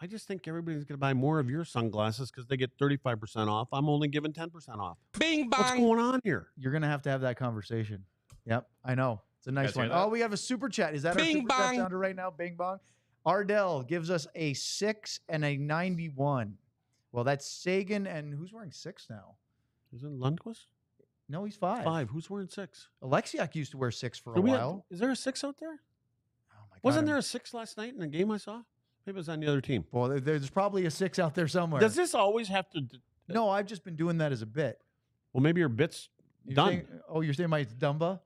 I just think everybody's going to buy more of your sunglasses because they get 35% off. I'm only giving 10% off. Bing bang. What's going on here? You're going to have that conversation. Yep, I know. It's a nice one. Oh, we have a super chat. Is that our super chat sounder right now? Bing bong. Ardell gives us a 6 and a 91. Well, that's Seguin, and who's wearing 6 now? Isn't Lundqvist? No, he's 5. 5. Who's wearing 6? Alexiak used to wear 6 for a while. Is there a 6 out there? Oh my God! Wasn't there a 6 last night in the game I saw? Maybe it was on the other team. Well, there's probably a 6 out there somewhere. Does this always have to? No, I've just been doing that as a bit. Well, maybe your bit's done. You're saying my Dumba?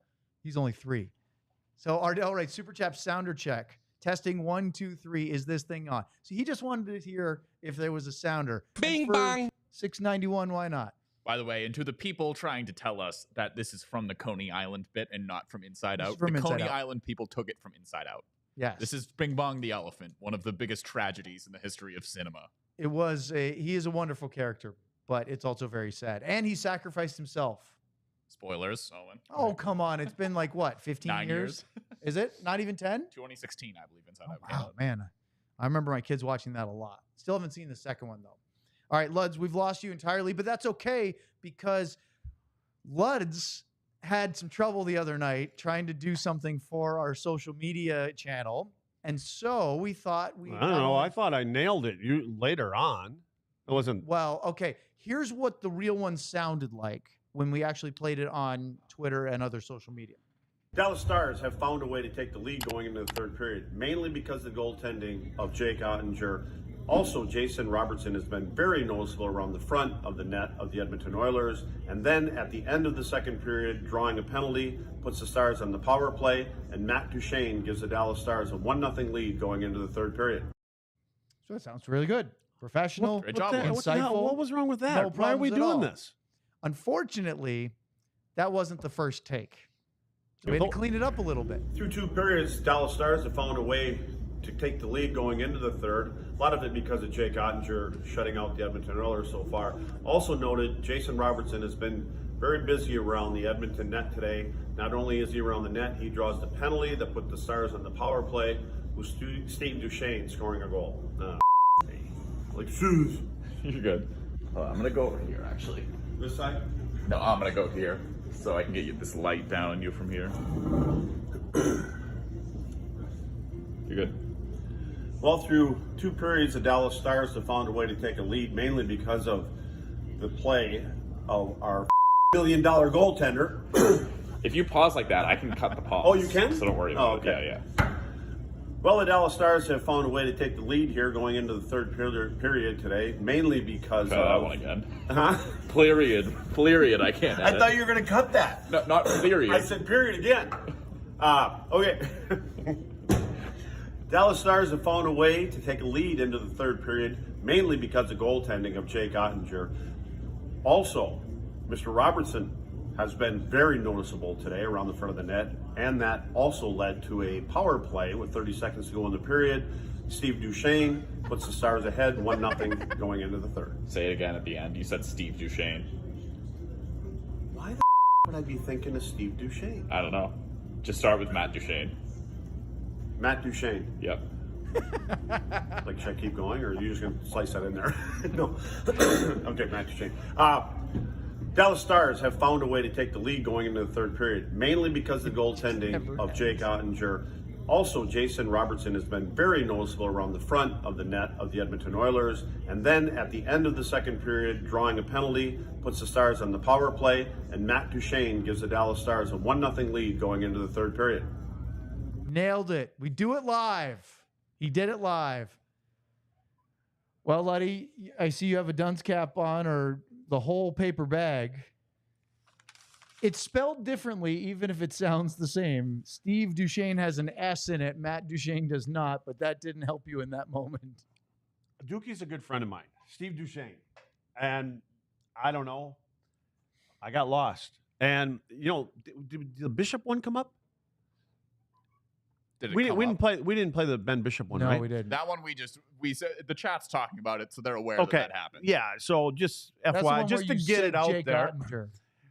He's only 3. So Ardell writes, Super Chat sounder check. Testing 1, 2, 3. Is this thing on? So he just wanted to hear if there was a sounder. Bing bang. 691. Why not? By the way, and to the people trying to tell us that this is from the Coney Island bit and not from Inside Out, the Coney Island people took it from Inside Out. Yes. This is Bing Bong the Elephant, one of the biggest tragedies in the history of cinema. He is a wonderful character, but it's also very sad. And he sacrificed himself. Spoilers, Owen. Oh, come on. It's been like, what, 15 9 years? Is it? Not even 10? 2016, I believe, Inside Out. Wow, man. I remember my kids watching that a lot. Still haven't seen the second one, though. All right, Luds, we've lost you entirely, but that's okay because Luds had some trouble the other night trying to do something for our social media channel. And so we thought I don't know. I thought I nailed it. You later on. It wasn't. Well, okay. Here's what the real one sounded like when we actually played it on Twitter and other social media. Dallas Stars have found a way to take the lead going into the third period, mainly because of the goaltending of Jake Oettinger. Also, Jason Robertson has been very noticeable around the front of the net of the Edmonton Oilers. And then at the end of the second period, drawing a penalty, puts the Stars on the power play, and Matt Duchene gives the Dallas Stars a 1-0 lead going into the third period. So it sounds really good. Professional, Great job, insightful. What the hell? What was wrong with that? No Why are we problems at doing all. this? Unfortunately, that wasn't the first take. So we had to clean it up a little bit. Through two periods, Dallas Stars have found a way to take the lead going into the third. A lot of it because of Jake Oettinger shutting out the Edmonton Oilers so far. Also noted, Jason Robertson has been very busy around the Edmonton net today. Not only is he around the net, he draws the penalty that put the Stars on the power play, with Steve Duchene scoring a goal. You're good. I'm going to go over here, actually. This side? No, I'm going to go here so I can get you this light down on you from here. You're good. Well, through two periods, the Dallas Stars have found a way to take a lead, mainly because of the play of our $1 million goaltender. If you pause like that, I can cut the pause. Oh, you can? So don't worry about okay. it. Yeah. Well, the Dallas Stars have found a way to take the lead here going into the third period today, mainly because Cut that one again. Huh? Period. I can't edit. I thought you were going to cut that. No, not period. I said period again. Okay. Dallas Stars have found a way to take a lead into the third period, mainly because of goaltending of Jake Oettinger. Also, Mr. Robertson has been very noticeable today around the front of the net, and that also led to a power play with 30 seconds to go in the period. Steve Duchene puts the Stars ahead 1-0 going into the third. Say it again at the end. You said Steve Duchene. Why the would I be thinking of Steve Duchene? I don't know. Just start with Matt Duchene. Matt Duchene. Yep. Like, should I keep going, or are you just going to slice that in there? No. Okay, Matt Duchene. Dallas Stars have found a way to take the lead going into the third period, mainly because of the goaltending of Jake Oettinger. Also, Jason Robertson has been very noticeable around the front of the net of the Edmonton Oilers. And then at the end of the second period, drawing a penalty, puts the Stars on the power play, and Matt Duchene gives the Dallas Stars a 1-0 lead going into the third period. Nailed it. We do it live. He did it live. Well, Luddy, I see you have a dunce cap on, or the whole paper bag. It's spelled differently, even if it sounds the same. Steve Duchene has an S in it. Matt Duchene does not, but that didn't help you in that moment. Dukey's a good friend of mine, Steve Duchene. And I don't know. I got lost. And, you know, did the Bishop one come up? We didn't play the Ben Bishop one, No, right? we didn't. That one we said the chat's talking about it, so they're aware Okay. that happened. Yeah, so just That's the FYI, one just where to you get said it out Jake there. Oettinger.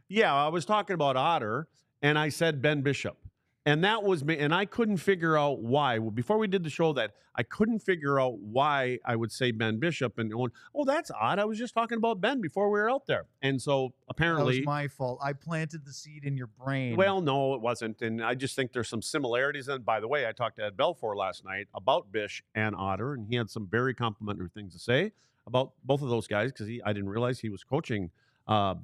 Yeah, I was talking about Otter, and I said Ben Bishop. And that was me, and I couldn't figure out why. Well, before we did the show, I couldn't figure out why I would say Ben Bishop, and going, oh, that's odd. I was just talking about Ben before we were out there. And so That apparently, was my fault. I planted the seed in your brain. well, no, it wasn't. And I just think there's some similarities. And by the way, I talked to Ed Belfour last night about Bish and Otter, and he had some very complimentary things to say about both of those guys, because I didn't realize he was coaching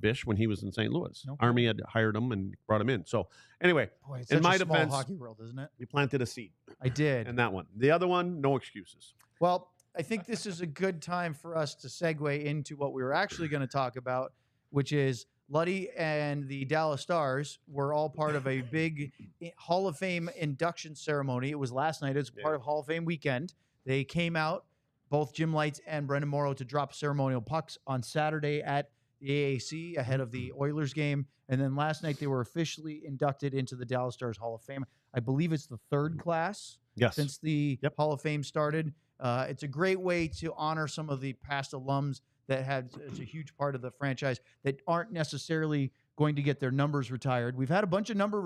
Bish when he was in St. Louis. Okay. Army had hired him and brought him in. So anyway, Boy, it's in such my a small defense, hockey world, isn't it? you planted a seed. I did. And that one. The other one, no excuses. Well, I think this is a good time for us to segue into what we were actually going to talk about, which is Luddy and the Dallas Stars were all part of a big Hall of Fame induction ceremony. It was last night. It was part of Hall of Fame weekend. They came out, both Jim Lights and Brenden Morrow, to drop ceremonial pucks on Saturday at the AAC ahead of the Oilers game. And then last night they were officially inducted into the Dallas Stars Hall of Fame. I believe it's the third class Yes. since the Hall of Fame started. It's a great way to honor some of the past alums that had such a huge part of the franchise that aren't necessarily going to get their numbers retired. We've had a bunch of number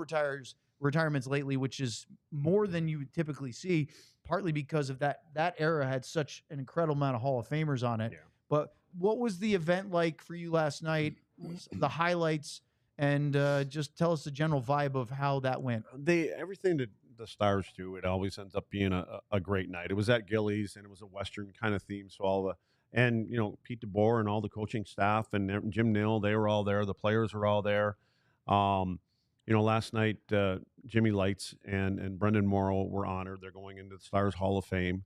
retirements lately, which is more than you would typically see, partly because of that era had such an incredible amount of Hall of Famers on it. Yeah. But what was the event like for you last night? The highlights, and just tell us the general vibe of how that went. Everything that the Stars do, it always ends up being a great night. It was at Gillies, and it was a Western kind of theme. So Pete DeBoer and all the coaching staff and Jim Nill, they were all there. The players were all there. last night, Jimmy Lights and Brenden Morrow were honored. They're going into the Stars Hall of Fame.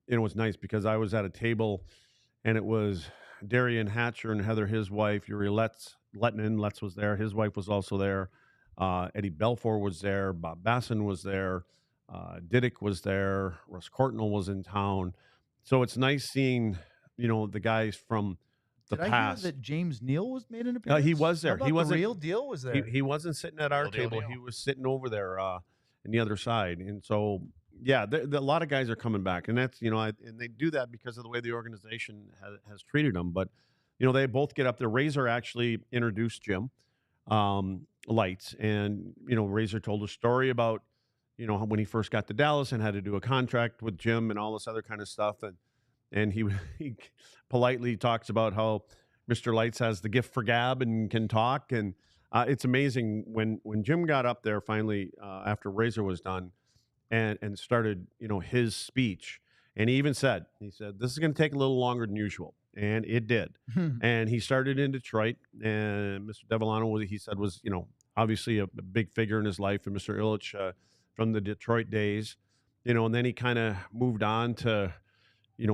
It was nice because I was at a table, and it was Darian Hatcher and Heather, his wife, Yuri Lettinen. Letts was there. His wife was also there. Eddie Belfour was there. Bob Basson was there. Didick was there. Russ Courtnall was in town. So it's nice seeing, the guys from the Did past. I hear that James Neal was made an appearance? He was there. How about He wasn't. the real deal was there. He wasn't sitting at our Real deal table. deal. He was sitting over there in the other side. And so, yeah, a lot of guys are coming back, and that's and they do that because of the way the organization has treated them. But they both get up there. Razor actually introduced Jim Lights, and Razor told a story about when he first got to Dallas and had to do a contract with Jim and all this other kind of stuff, and he politely talks about how Mr. Lights has the gift for gab and can talk, and it's amazing when Jim got up there finally after Razor was done and started his speech, and he said this is going to take a little longer than usual, and it did. And he started in Detroit, and Mr. Devellano was obviously a big figure in his life, and Mr. Illich from the Detroit days, and then he kind of moved on to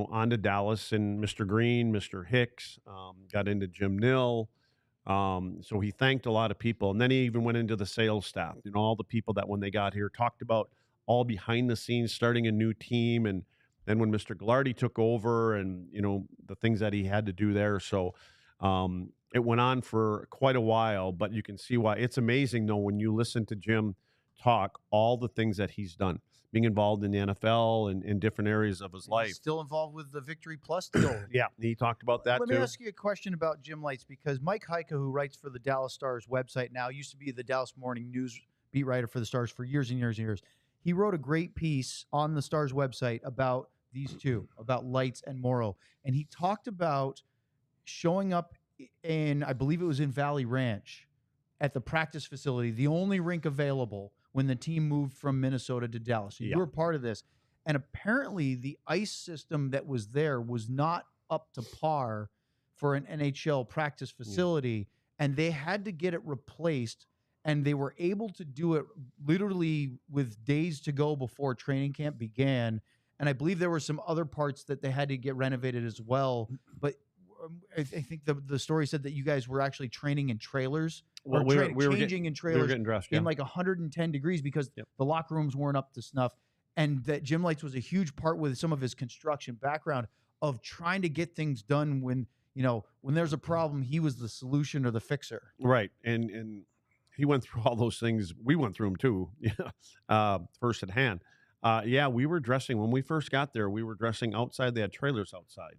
on to Dallas, and Mr. Green, Mr. Hicks, got into Jim Nill. So he thanked a lot of people. And then he even went into the sales staff, all the people that when they got here talked about all behind the scenes, starting a new team. And then when Mr. Glardy took over and, the things that he had to do there. So it went on for quite a while, but you can see why. It's amazing, though, when you listen to Jim talk, all the things that he's done. Being involved in the NFL and in different areas of his life. He's still involved with the Victory Plus deal. Yeah, he talked about that Let too. me ask you a question about Jim Lights, because Mike Heika, who writes for the Dallas Stars website now, used to be the Dallas Morning News beat writer for the Stars for years and years and years. He wrote a great piece on the Stars website about these two, about Lights and Morrow. And he talked about showing up in, I believe it was in Valley Ranch, at the practice facility, the only rink available when the team moved from Minnesota to Dallas. So you were part of this. And apparently the ice system that was there was not up to par for an NHL practice facility, and they had to get it replaced, and they were able to do it literally with days to go before training camp began. And I believe there were some other parts that they had to get renovated as well. But I think the story said that you guys were actually training in trailers. Well, changing in trailers, we were getting dressed, in like 110 degrees because the locker rooms weren't up to snuff. And that Jim Lights was a huge part with some of his construction background of trying to get things done when there's a problem, he was the solution or the fixer. Right. And he went through all those things. We went through them too, first at hand. We were dressing. When we first got there, we were dressing outside. They had trailers outside.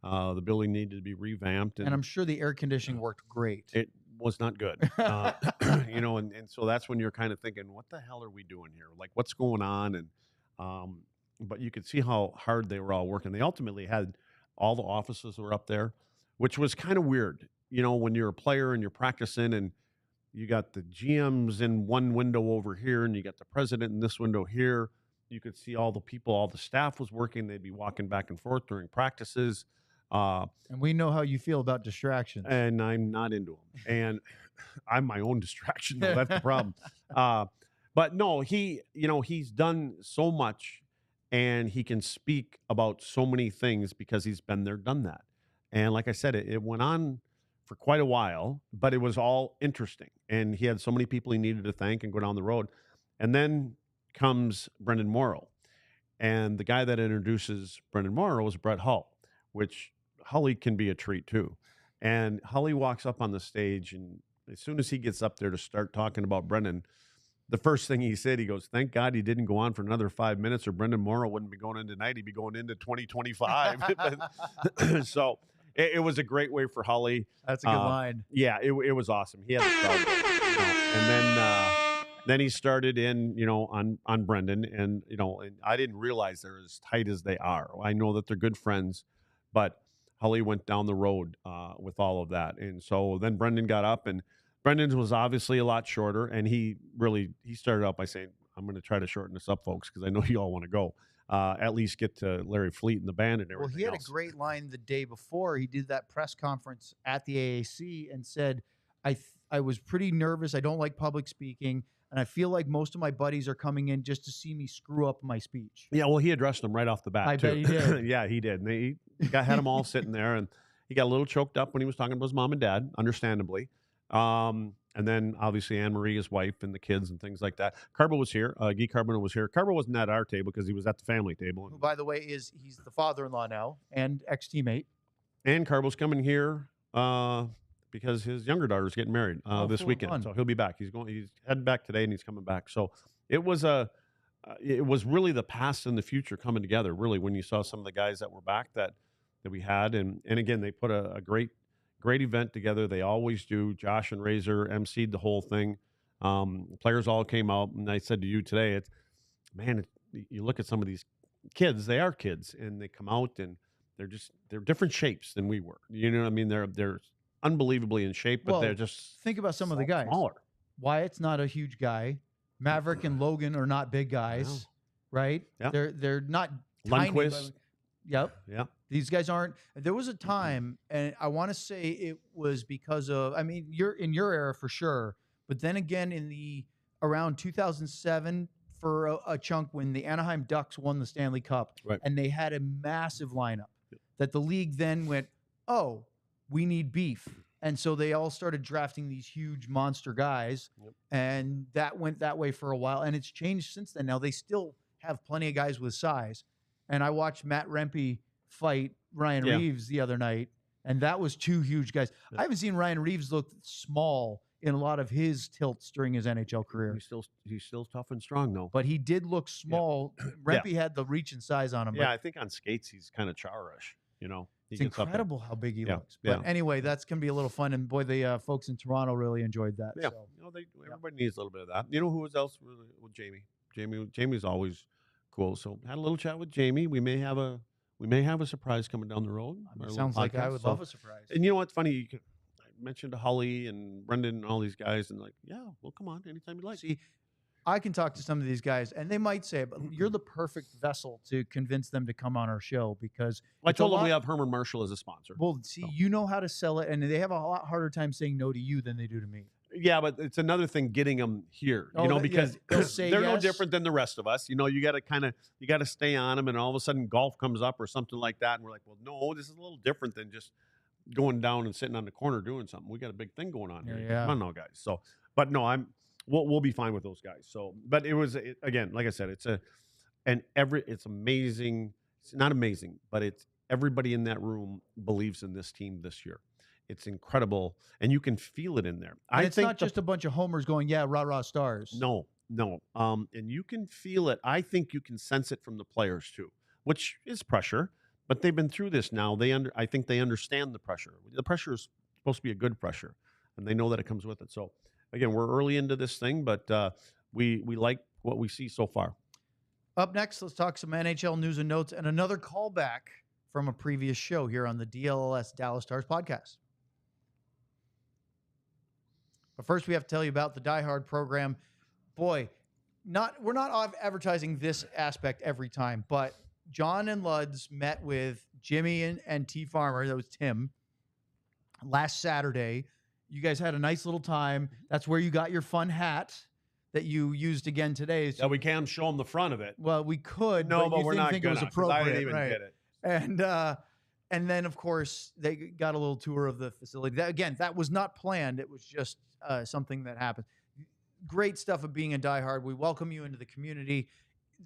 The building needed to be revamped. And I'm sure the air conditioning worked great. It was not good. And so that's when you're kind of thinking, what the hell are we doing here? Like, what's going on? And but you could see how hard they were all working. They ultimately had all the offices were up there, which was kind of weird. When you're a player and you're practicing and you got the GMs in one window over here and you got the president in this window here, you could see all the people, all the staff was working. They'd be walking back and forth during practices. And we know how you feel about distractions. And I'm not into them. And I'm my own distraction, though. That's the problem. But no, he's done so much, and he can speak about so many things because he's been there, done that. And like I said, it went on for quite a while, but it was all interesting. And he had so many people he needed to thank and go down the road. And then comes Brenden Morrow. And the guy that introduces Brenden Morrow is Brett Hull, which Hully can be a treat too. And Hully walks up on the stage, and as soon as he gets up there to start talking about Brenden, the first thing he said, he goes, "Thank God he didn't go on for another 5 minutes, or Brenden Morrow wouldn't be going in tonight. He'd be going into 2025. So it was a great way for Hully. That's a good line. Yeah, it was awesome. He had the crowd, and then he started in, on Brenden, and and I didn't realize they're as tight as they are. I know that they're good friends, but Hully went down the road with all of that. And so then Brenden got up, and Brendan's was obviously a lot shorter, and he started out by saying, "I'm going to try to shorten this up, folks, because I know you all want to go. At least get to Larry Fleet and the band and everything." Well, he had else. a great line the day before. He did that press conference at the AAC and said, I was pretty nervous. I don't like public speaking, and I feel like most of my buddies are coming in just to see me screw up my speech. Yeah, well, he addressed them right off the bat. I too. bet he did. Yeah, he did. And he had them all sitting there, and he got a little choked up when he was talking about his mom and dad, understandably. And then obviously Anne Marie, his wife, and the kids and things like that. Carbo was here. Guy Carbonneau was here. Carbo wasn't at our table because he was at the family table. Who, by the way, he's the father-in-law now and ex-teammate. And Carbo's coming here because his younger daughter's getting married this weekend. Fun. So he'll be back. He's heading back today, and he's coming back. So it was really the past and the future coming together. Really, when you saw some of the guys that were back that we had, and again, they put a great event together. They always do. Josh and Razor emceed the whole thing. Players all came out, and I said to you today, you look at some of these kids. They are kids, and they come out, and they're different shapes than we were. You know what I mean? They're unbelievably in shape, but they're just think about some of the guys. Smaller. Wyatt's not a huge guy. Maverick and Logan are not big guys, right? Yeah. They're not tiny. Lundqvist. Yep. Yeah. These guys aren't. There was a time, and I want to say it was because of. I mean, you're in your era for sure, but then again, in the around 2007 for a chunk when the Anaheim Ducks won the Stanley Cup, right, and they had a massive lineup that the league then went, oh, we need beef. And so they all started drafting these huge monster guys, and that went that way for a while. And it's changed since then. Now they still have plenty of guys with size. And I watched Matt Rempe fight Ryan Reeves the other night, and that was two huge guys. I haven't seen Ryan Reeves look small in a lot of his tilts during his NHL career. He's still tough and strong, though. But he did look small. Rempe had the reach and size on him. Yeah, I think on skates he's kind of Charish, you know. It's incredible how big he looks. But anyway, that's going to be a little fun. And boy, the folks in Toronto really enjoyed that. Yeah. So. You know, everybody needs a little bit of that. You know who else? Well, Jamie. Jamie's always cool. So had a little chat with Jamie. We may have a surprise coming down the road. Sounds like I would love a surprise. And you know what's funny? I mentioned to Holly and Brenden and all these guys, and well, come on, anytime you like. See, I can talk to some of these guys, and they might say, but you're the perfect vessel to convince them to come on our show because I told them we have Herman Marshall as a sponsor. Well, see, you know how to sell it, and they have a lot harder time saying no to you than they do to me. Yeah, but it's another thing getting them here, because they're no different than the rest of us. You know, you got to stay on them, and all of a sudden golf comes up or something like that, and we're like, well, no, this is a little different than just going down and sitting on the corner doing something. We got a big thing going on here. Yeah. Come on now, guys. So, but no, we'll be fine with those guys. So, but again, like I said, it's amazing. It's not amazing, but it's everybody in that room believes in this team this year. It's incredible, and you can feel it in there. And it's not just a bunch of homers going, yeah, rah, Stars. No. And you can feel it. I think you can sense it from the players too, which is pressure, but they've been through this now. I think they understand the pressure. The pressure is supposed to be a good pressure, and they know that it comes with it. So, again, we're early into this thing, but we like what we see so far. Up next, let's talk some NHL news and notes and another callback from a previous show here on the DLLS Dallas Stars Podcast. But first, we have to tell you about the Die Hard program. Boy, we're not advertising this aspect every time, but John and Luds met with Jimmy and T Farmer, that was Tim, last Saturday. You guys had a nice little time. That's where you got your fun hat that you used again today. So, yeah, we can show them the front of it. Well, we could. No, but we're didn't not think gonna, it was appropriate. I didn't even right? get it. And then, of course, they got a little tour of the facility. That was not planned. It was just something that happened. Great stuff of being a diehard. We welcome you into the community.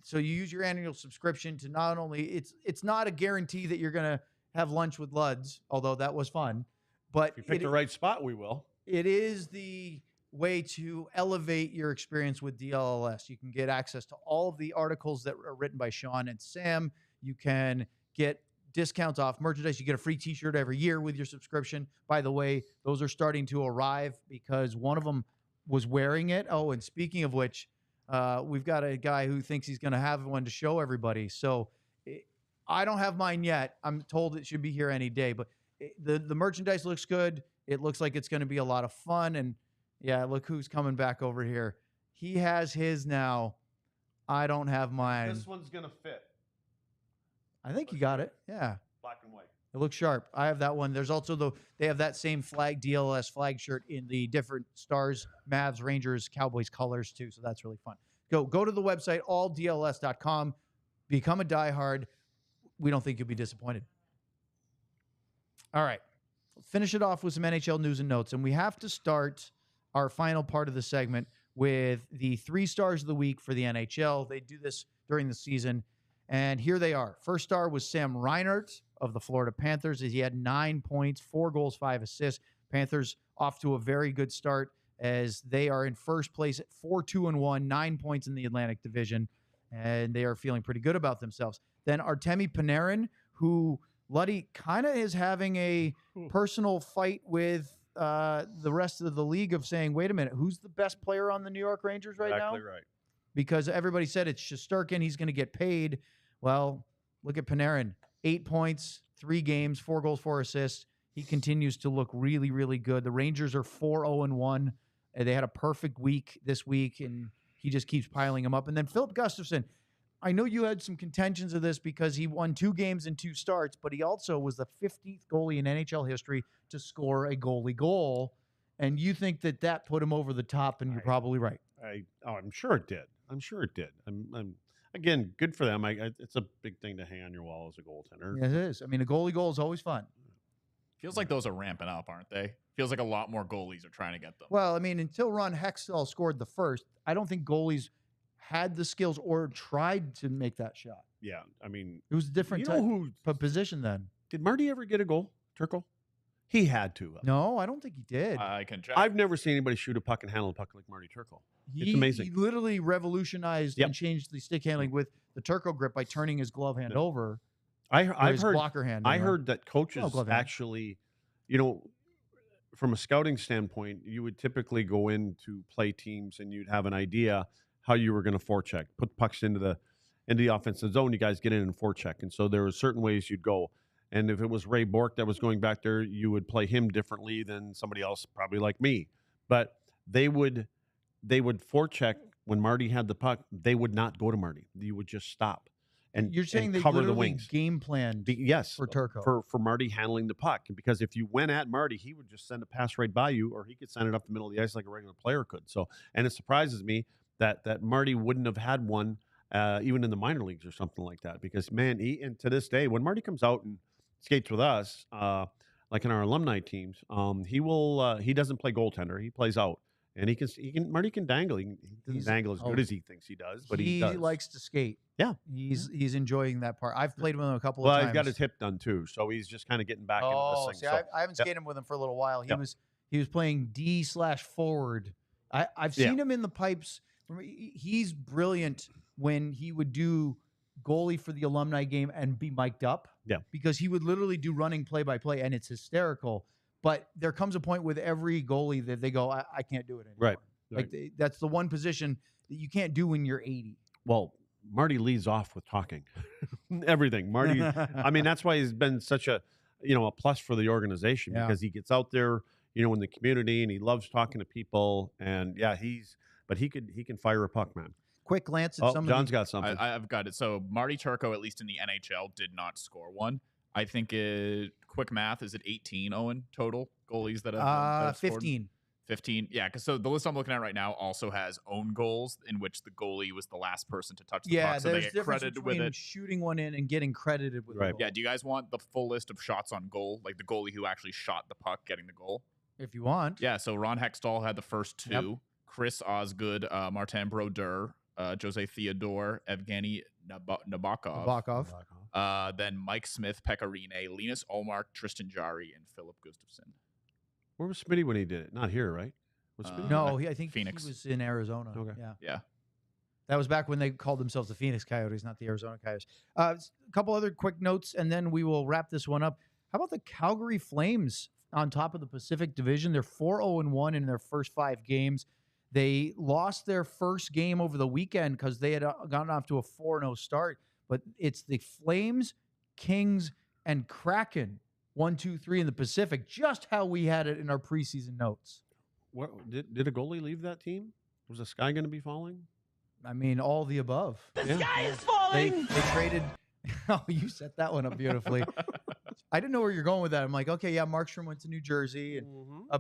So you use your annual subscription to not only it's not a guarantee that you're going to have lunch with Luds, although that was fun. But if you pick the right spot, we will. It is the way to elevate your experience with DLLS. You can get access to all of the articles that are written by Sean and Sam. You can get discounts off merchandise. You get a free t-shirt every year with your subscription. By the way, those are starting to arrive because one of them was wearing it. Oh, and speaking of which, we've got a guy who thinks he's going to have one to show everybody. So I don't have mine yet. I'm told it should be here any day, but the merchandise looks good. It looks like it's going to be a lot of fun. And yeah, look who's coming back over here. He has his now. I don't have mine. This one's going to fit. I think you got it. Yeah. Black and white. It looks sharp. I have that one. There's also they have that same flag, DLLS flag shirt in the different Stars, Mavs, Rangers, Cowboys colors too. So that's really fun. Go to the website, alldls.com. Become a diehard. We don't think you'll be disappointed. All right. Finish it off with some NHL news and notes. And we have to start our final part of the segment with the 3 stars of the week for the NHL. They do this during the season. And here they are. First star was Sam Reinhart of the Florida Panthers. He had 9 points, 4 goals, 5 assists. Panthers off to a very good start as they are in first place at 4-2-1, 9 points in the Atlantic Division, and they are feeling pretty good about themselves. Then Artemi Panarin, who Luddy kind of is having a personal fight with the rest of the league of saying, wait a minute, who's the best player on the New York Rangers right now? Exactly right. Because everybody said it's Shesterkin, he's going to get paid. Well, look at Panarin. 8 points, 3 games, 4 goals, 4 assists. He continues to look really, really good. The Rangers are 4-0-1. They had a perfect week this week, and he just keeps piling them up. And then Philip Gustafsson, I know you had some contentions of this because he won 2 games and 2 starts, but he also was the 15th goalie in NHL history to score a goalie goal. And you think that put him over the top, and you're probably right. I'm sure it did. I'm again, good for them. It's a big thing to hang on your wall as a goaltender. Yeah, it is. I mean, a goalie goal is always fun. Feels like those are ramping up, aren't they? Feels like a lot more goalies are trying to get them. Well, I mean, until Ron Hextall scored the first, I don't think goalies had the skills or tried to make that shot. Yeah, I mean, it was a different type of position then. Did Marty ever get a goal, Turco? He had to. No, I don't think he did. I can check. I've never seen anybody shoot a puck and handle a puck like Marty Turco. It's amazing. He literally revolutionized and changed the stick handling with the Turco grip by turning his glove hand over. I've heard blocker hand. I heard that coaches actually, from a scouting standpoint, you would typically go in to play teams and you'd have an idea how you were going to forecheck, put pucks into the offensive zone. You guys get in and forecheck, and so there were certain ways you'd go. And if it was Ray Bourque that was going back there, you would play him differently than somebody else, probably like me. But they would forecheck when Marty had the puck. They would not go to Marty. You would just stop. And you're saying they cover the wings. Game plan, yes, for Turco for Marty handling the puck. Because if you went at Marty, he would just send a pass right by you, or he could send it up the middle of the ice like a regular player could. So, and it surprises me that Marty wouldn't have had one even in the minor leagues or something like that. Because man, and to this day, when Marty comes out and skates with us, like in our alumni teams, he doesn't play goaltender. He plays out. And Marty can dangle. He can dangle as good as he thinks he does, but he does. Likes to skate. Yeah, he's enjoying that part. I've played with him a couple of times. Well, he's got his hip done too, so he's just kind of getting back into this thing. See, I haven't skated with him for a little while. He was playing D/forward. I've seen him in the pipes. He's brilliant when he would do goalie for the alumni game and be mic'd up. Yeah, because he would literally do running play-by-play, and it's hysterical. But there comes a point with every goalie that they go, I can't do it anymore. Right. Like that's the one position that you can't do when you're 80. Well, Marty leads off with talking. Everything. Marty, I mean, that's why he's been such a plus for the organization because he gets out there, in the community and he loves talking to people. And he can fire a puck, man. Quick glance at some John's got something. I've got it. So Marty Turco, at least in the NHL, did not score one. I think quick math, is it 18, Owen, total goalies that have 15. 15, yeah, because so the list I'm looking at right now also has own goals in which the goalie was the last person to touch the puck, so there's they get difference credited between with it. Shooting one in and getting credited with it. Yeah, do you guys want the full list of shots on goal, like the goalie who actually shot the puck getting the goal? If you want. Yeah, so Ron Hextall had the first 2. Yep. Chris Osgood, Martin Brodeur, Jose Theodore, Evgeny Nabokov. Then Mike Smith, Pekka Rinne, Linus Ullmark, Tristan Jarry, and Philip Gustafsson. Where was Smitty when he did it? Not here, right? No, I think Phoenix. He was in Arizona. Okay. Yeah. That was back when they called themselves the Phoenix Coyotes, not the Arizona Coyotes. A couple other quick notes, and then we will wrap this one up. How about the Calgary Flames on top of the Pacific Division? They're 4-0-1 in their first 5 games. They lost their first game over the weekend because they had gotten off to a 4-0 start. But it's the Flames, Kings, and Kraken, 1, 2, 3 in the Pacific, just how we had it in our preseason notes. What did a goalie leave that team? Was the sky going to be falling? I mean, all the above. The sky is falling! They traded... Oh, you set that one up beautifully. I didn't know where you're going with that. I'm like, okay, yeah, Markstrom went to New Jersey. And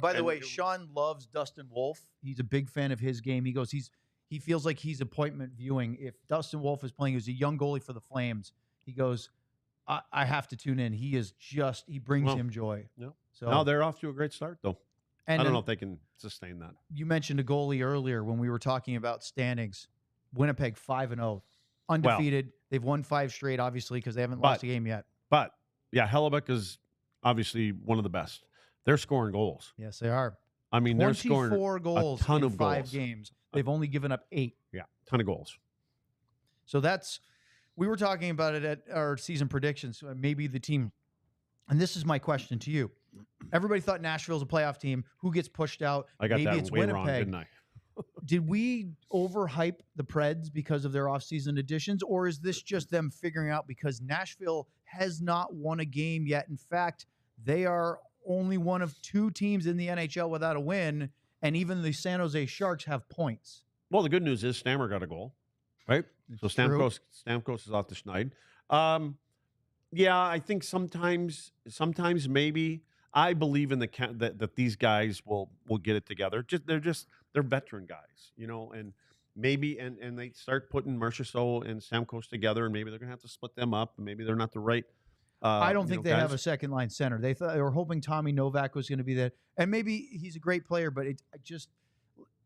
by the way, Sean loves Dustin Wolf. He's a big fan of his game. He goes, he feels like he's appointment viewing. If Dustin Wolf is playing, he's a young goalie for the Flames. He goes, I have to tune in. He brings him joy. Yep. So now they're off to a great start, though. And I don't know if they can sustain that. You mentioned a goalie earlier when we were talking about standings. Winnipeg 5-0, undefeated. They've won 5 straight, obviously, because they haven't lost a game yet. But yeah, Hellebuck is obviously one of the best. They're scoring goals. Yes, they are. I mean, they're scoring 24 goals a ton in of 5 goals. games. They've only given up 8. Yeah, ton of goals. So we were talking about it at our season predictions. Maybe the team, and this is my question to you. Everybody thought Nashville's a playoff team. Who gets pushed out? I got Maybe that it's way Winnipeg. wrong, didn't I? Did we overhype the Preds because of their offseason additions, or is this just them figuring out because Nashville has not won a game yet? In fact, they are only one of 2 teams in the NHL without a win, and even the San Jose Sharks have points. Well, the good news is Stammer got a goal, right? So Stamkos is off the schneid. Yeah, I think sometimes maybe I believe in that these guys will get it together. They're veteran guys, and maybe and they start putting Marchessault and Stamkos together, and maybe they're gonna have to split them up, and maybe they're not the right. I don't think they have a second line center. They were hoping Tommy Novak was going to be there, and maybe he's a great player, but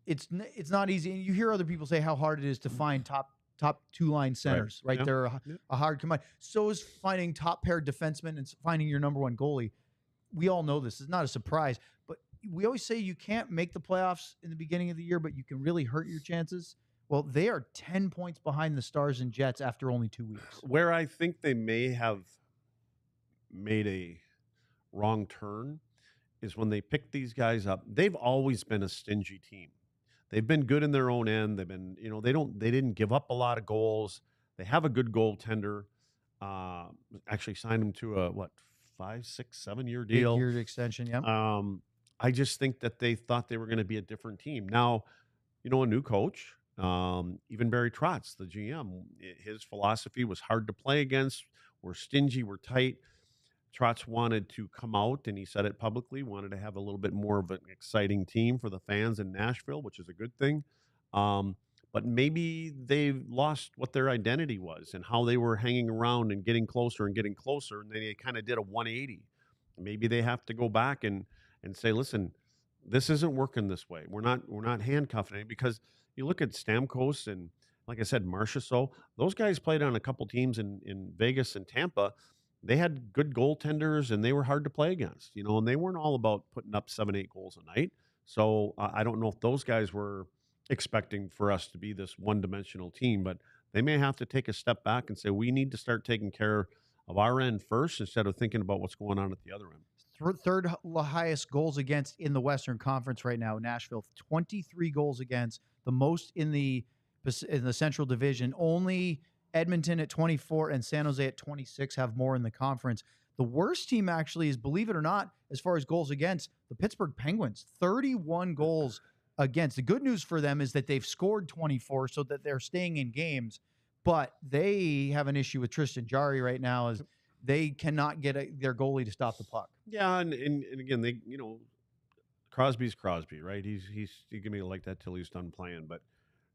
it's not easy. And you hear other people say how hard it is to find top 2-line centers, right? Yeah. They're a hard combine. So is finding top paired defensemen and finding your number 1 goalie. We all know this. It's not a surprise, but we always say you can't make the playoffs in the beginning of the year, but you can really hurt your chances. Well, they are 10 points behind the Stars and Jets after only 2 weeks. Where I think they may have made a wrong turn is when they picked these guys up. They've always been a stingy team. They've been good in their own end. They've been, they didn't give up a lot of goals. They have a good goaltender. Actually signed him to a 5, 6, 7-year deal. 8-year extension, yeah. I just think that they thought they were going to be a different team. Now, a new coach, even Barry Trotz, the GM, his philosophy was hard to play against. We're stingy, we're tight. Trotz wanted to come out, and he said it publicly, wanted to have a little bit more of an exciting team for the fans in Nashville, which is a good thing. But maybe they've lost what their identity was and how they were hanging around and getting closer, and they kind of did a 180. Maybe they have to go back and say, listen, this isn't working this way. We're not handcuffing it, because you look at Stamkos and, like I said, Marchessault, those guys played on a couple teams in Vegas and Tampa. They had good goaltenders, and they were hard to play against, and they weren't all about putting up 7-8 goals a night. So I don't know if those guys were expecting for us to be this one-dimensional team, but they may have to take a step back and say, we need to start taking care of our end first instead of thinking about what's going on at the other end. Third highest goals against in the Western Conference right now, Nashville, 23 goals against, the most in the Central Division. Only Edmonton at 24 and San Jose at 26 have more in the conference. The worst team actually is, believe it or not, as far as goals against, the Pittsburgh Penguins, 31 goals against. The good news for them is that they've scored 24, so that they're staying in games, but they have an issue with Tristan Jarry right now, as they cannot get their goalie to stop the puck. Yeah, and again, they Crosby's Crosby, right? He's gonna be like that till he's done playing. But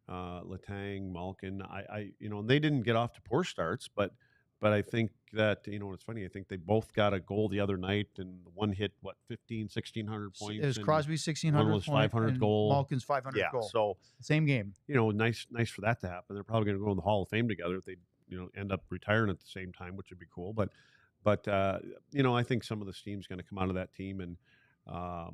Letang, Malkin, and they didn't get off to poor starts, but I think that, it's funny. I think they both got a goal the other night, and one hit 1,600 points. It was Crosby's 1,600 one was 500 goal, Malkin's 500 goal. So same game. Nice for that to happen. They're probably going to go in the Hall of Fame together if they end up retiring at the same time, which would be cool. But I think some of the steam's going to come out of that team, and I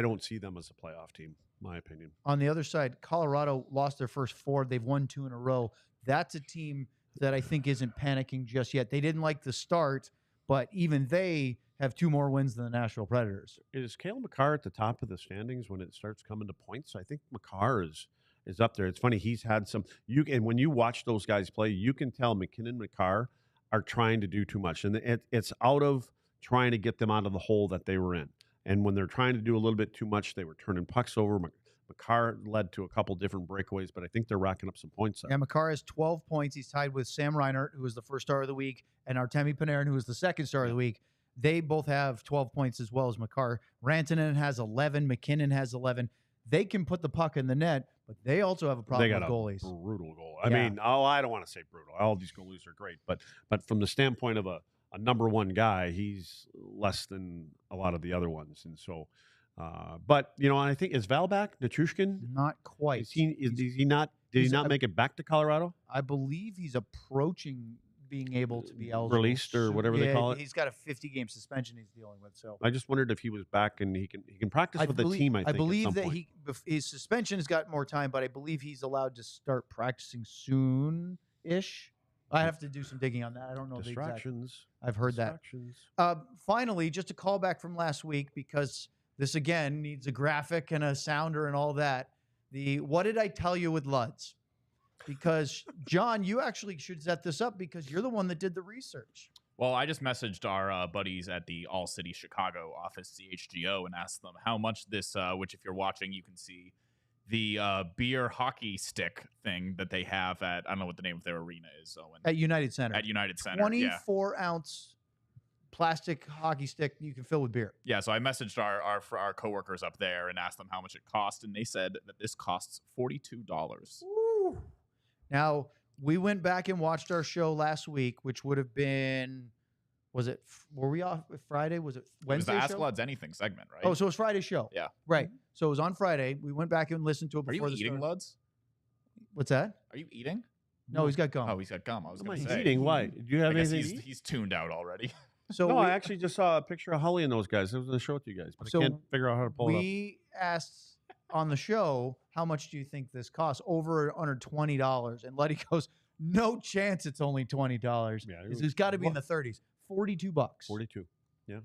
don't see them as a playoff team, my opinion. On the other side, Colorado lost their first 4. They've won 2 in a row. That's a team that I think isn't panicking just yet. They didn't like the start, but even they have 2 more wins than the Nashville Predators. Is Cale Makar at the top of the standings when it starts coming to points? I think Makar is up there. It's funny, he's had some and when you watch those guys play, you can tell McKinnon and Makar are trying to do too much, and it's out of trying to get them out of the hole that they were in. And when they're trying to do a little bit too much, they were turning pucks over. Makar led to a couple different breakaways, but I think they're racking up some points. Yeah, Makar has 12 points. He's tied with Sam Reinhart, who was the first star of the week, and Artemi Panarin, who was the second star of the week. They both have 12 points as well as Makar. Rantanen has 11. McKinnon has 11. They can put the puck in the net, but they also have a problem with goalies. Brutal goal. I mean, I don't want to say brutal. All these goalies are great, but from the standpoint of a number one guy, he's less than a lot of the other ones, and so. But you know, I think is Val back? Nichushkin? Not quite. Is he not? Did he not make it back to Colorado? I believe he's approaching being able to be eligible. Released or whatever they call it. He's got a 50-game suspension he's dealing with. So I just wondered if he was back and he can practice with the team. I believe that his suspension has got more time, but I believe he's allowed to start practicing soon-ish. I have to do some digging on that. I don't know distractions. I've heard that. Finally, just a callback from last week, because this again needs a graphic and a sounder and all that. What did I tell you with Luds? Because John, you actually should set this up because you're the one that did the research. Well, I just messaged our buddies at the ALLCITY Chicago office, CHGO, and asked them how much this, which if you're watching, you can see the beer hockey stick thing that they have at, I don't know what the name of their arena is, Owen. At United Center. At United Center, 24-ounce plastic hockey stick you can fill with beer. Yeah, so I messaged our coworkers up there and asked them how much it cost, and they said that this costs $42. Ooh. Now, we went back and watched our show last week, which would have been, were we off Friday? Was it Wednesday? It was the Ask Luds Anything segment, right? Oh, so it was Friday's show. Yeah. Right. So it was on Friday. We went back and listened to it Are before you eating, Luds? What's that? Are you eating? No, he's got gum. Oh, he's got gum. I was going to He's say. eating. Why? Do you have anything? He's tuned out already. So no, I actually just saw a picture of Holly and those guys. I was going to show it to you guys, but I can't figure out how to pull it up. We asked on the show, how much do you think this costs? Over or under $20. And Letty goes, no chance it's only $20. Yeah, it's got to be in the 30s. $42. 42. Yeah,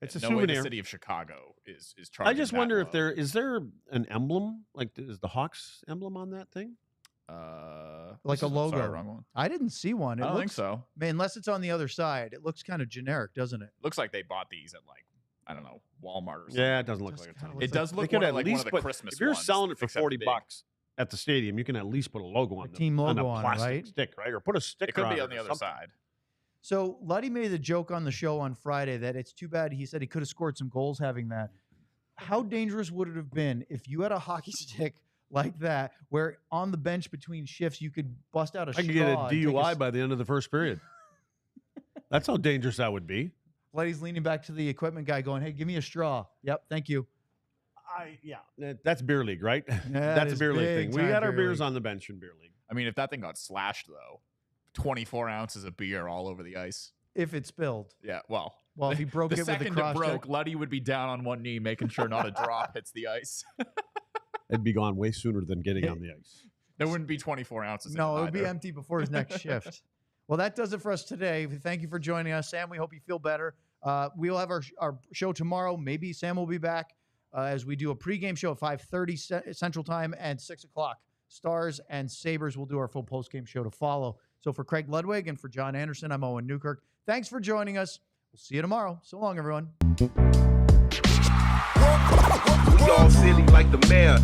it's a no souvenir. Way the city of Chicago is charging. I just wonder if low. is there an emblem, like is the Hawks emblem on that thing? Like a logo. Sorry, wrong one. I didn't see one. I don't think so. Unless it's on the other side. It looks kind of generic, doesn't it? Looks like they bought these at I don't know, Walmart or something. Yeah, it doesn't look like a ton. It does look like one of the Christmas if you're ones, selling it for $40 at the stadium, you can at least put a logo on team logo on a plastic stick, right? Or put a sticker. It could be on the other side. So Luddy made the joke on the show on Friday that it's too bad. He said he could have scored some goals having that. How dangerous would it have been if you had a hockey stick like that, where on the bench between shifts you could bust out a straw? I could get a DUI by the end of the first period. That's how dangerous that would be. Letty's leaning back to the equipment guy going, hey, give me a straw. Yep, thank you. That's beer league, right? Yeah, that's a beer league thing. We got our beers league on the bench in beer league. I mean, if that thing got slashed, though, 24 ounces of beer all over the ice. If it spilled. Yeah, well, if he broke it with the cross check. The second it broke, Luddy would be down on one knee, making sure not a drop hits the ice. It'd be gone way sooner than getting on the ice. There wouldn't be 24 ounces. No, it would be empty before his next shift. Well, that does it for us today. Thank you for joining us, Sam. We hope you feel better. We'll have our show tomorrow. Maybe Sam will be back as we do a pregame show at 5:30 Central Time and 6 o'clock. Stars and Sabres will do our full postgame show to follow. So for Craig Ludwig and for John Anderson, I'm Owen Newkirk. Thanks for joining us. We'll see you tomorrow. So long, everyone. We all silly like the mayor.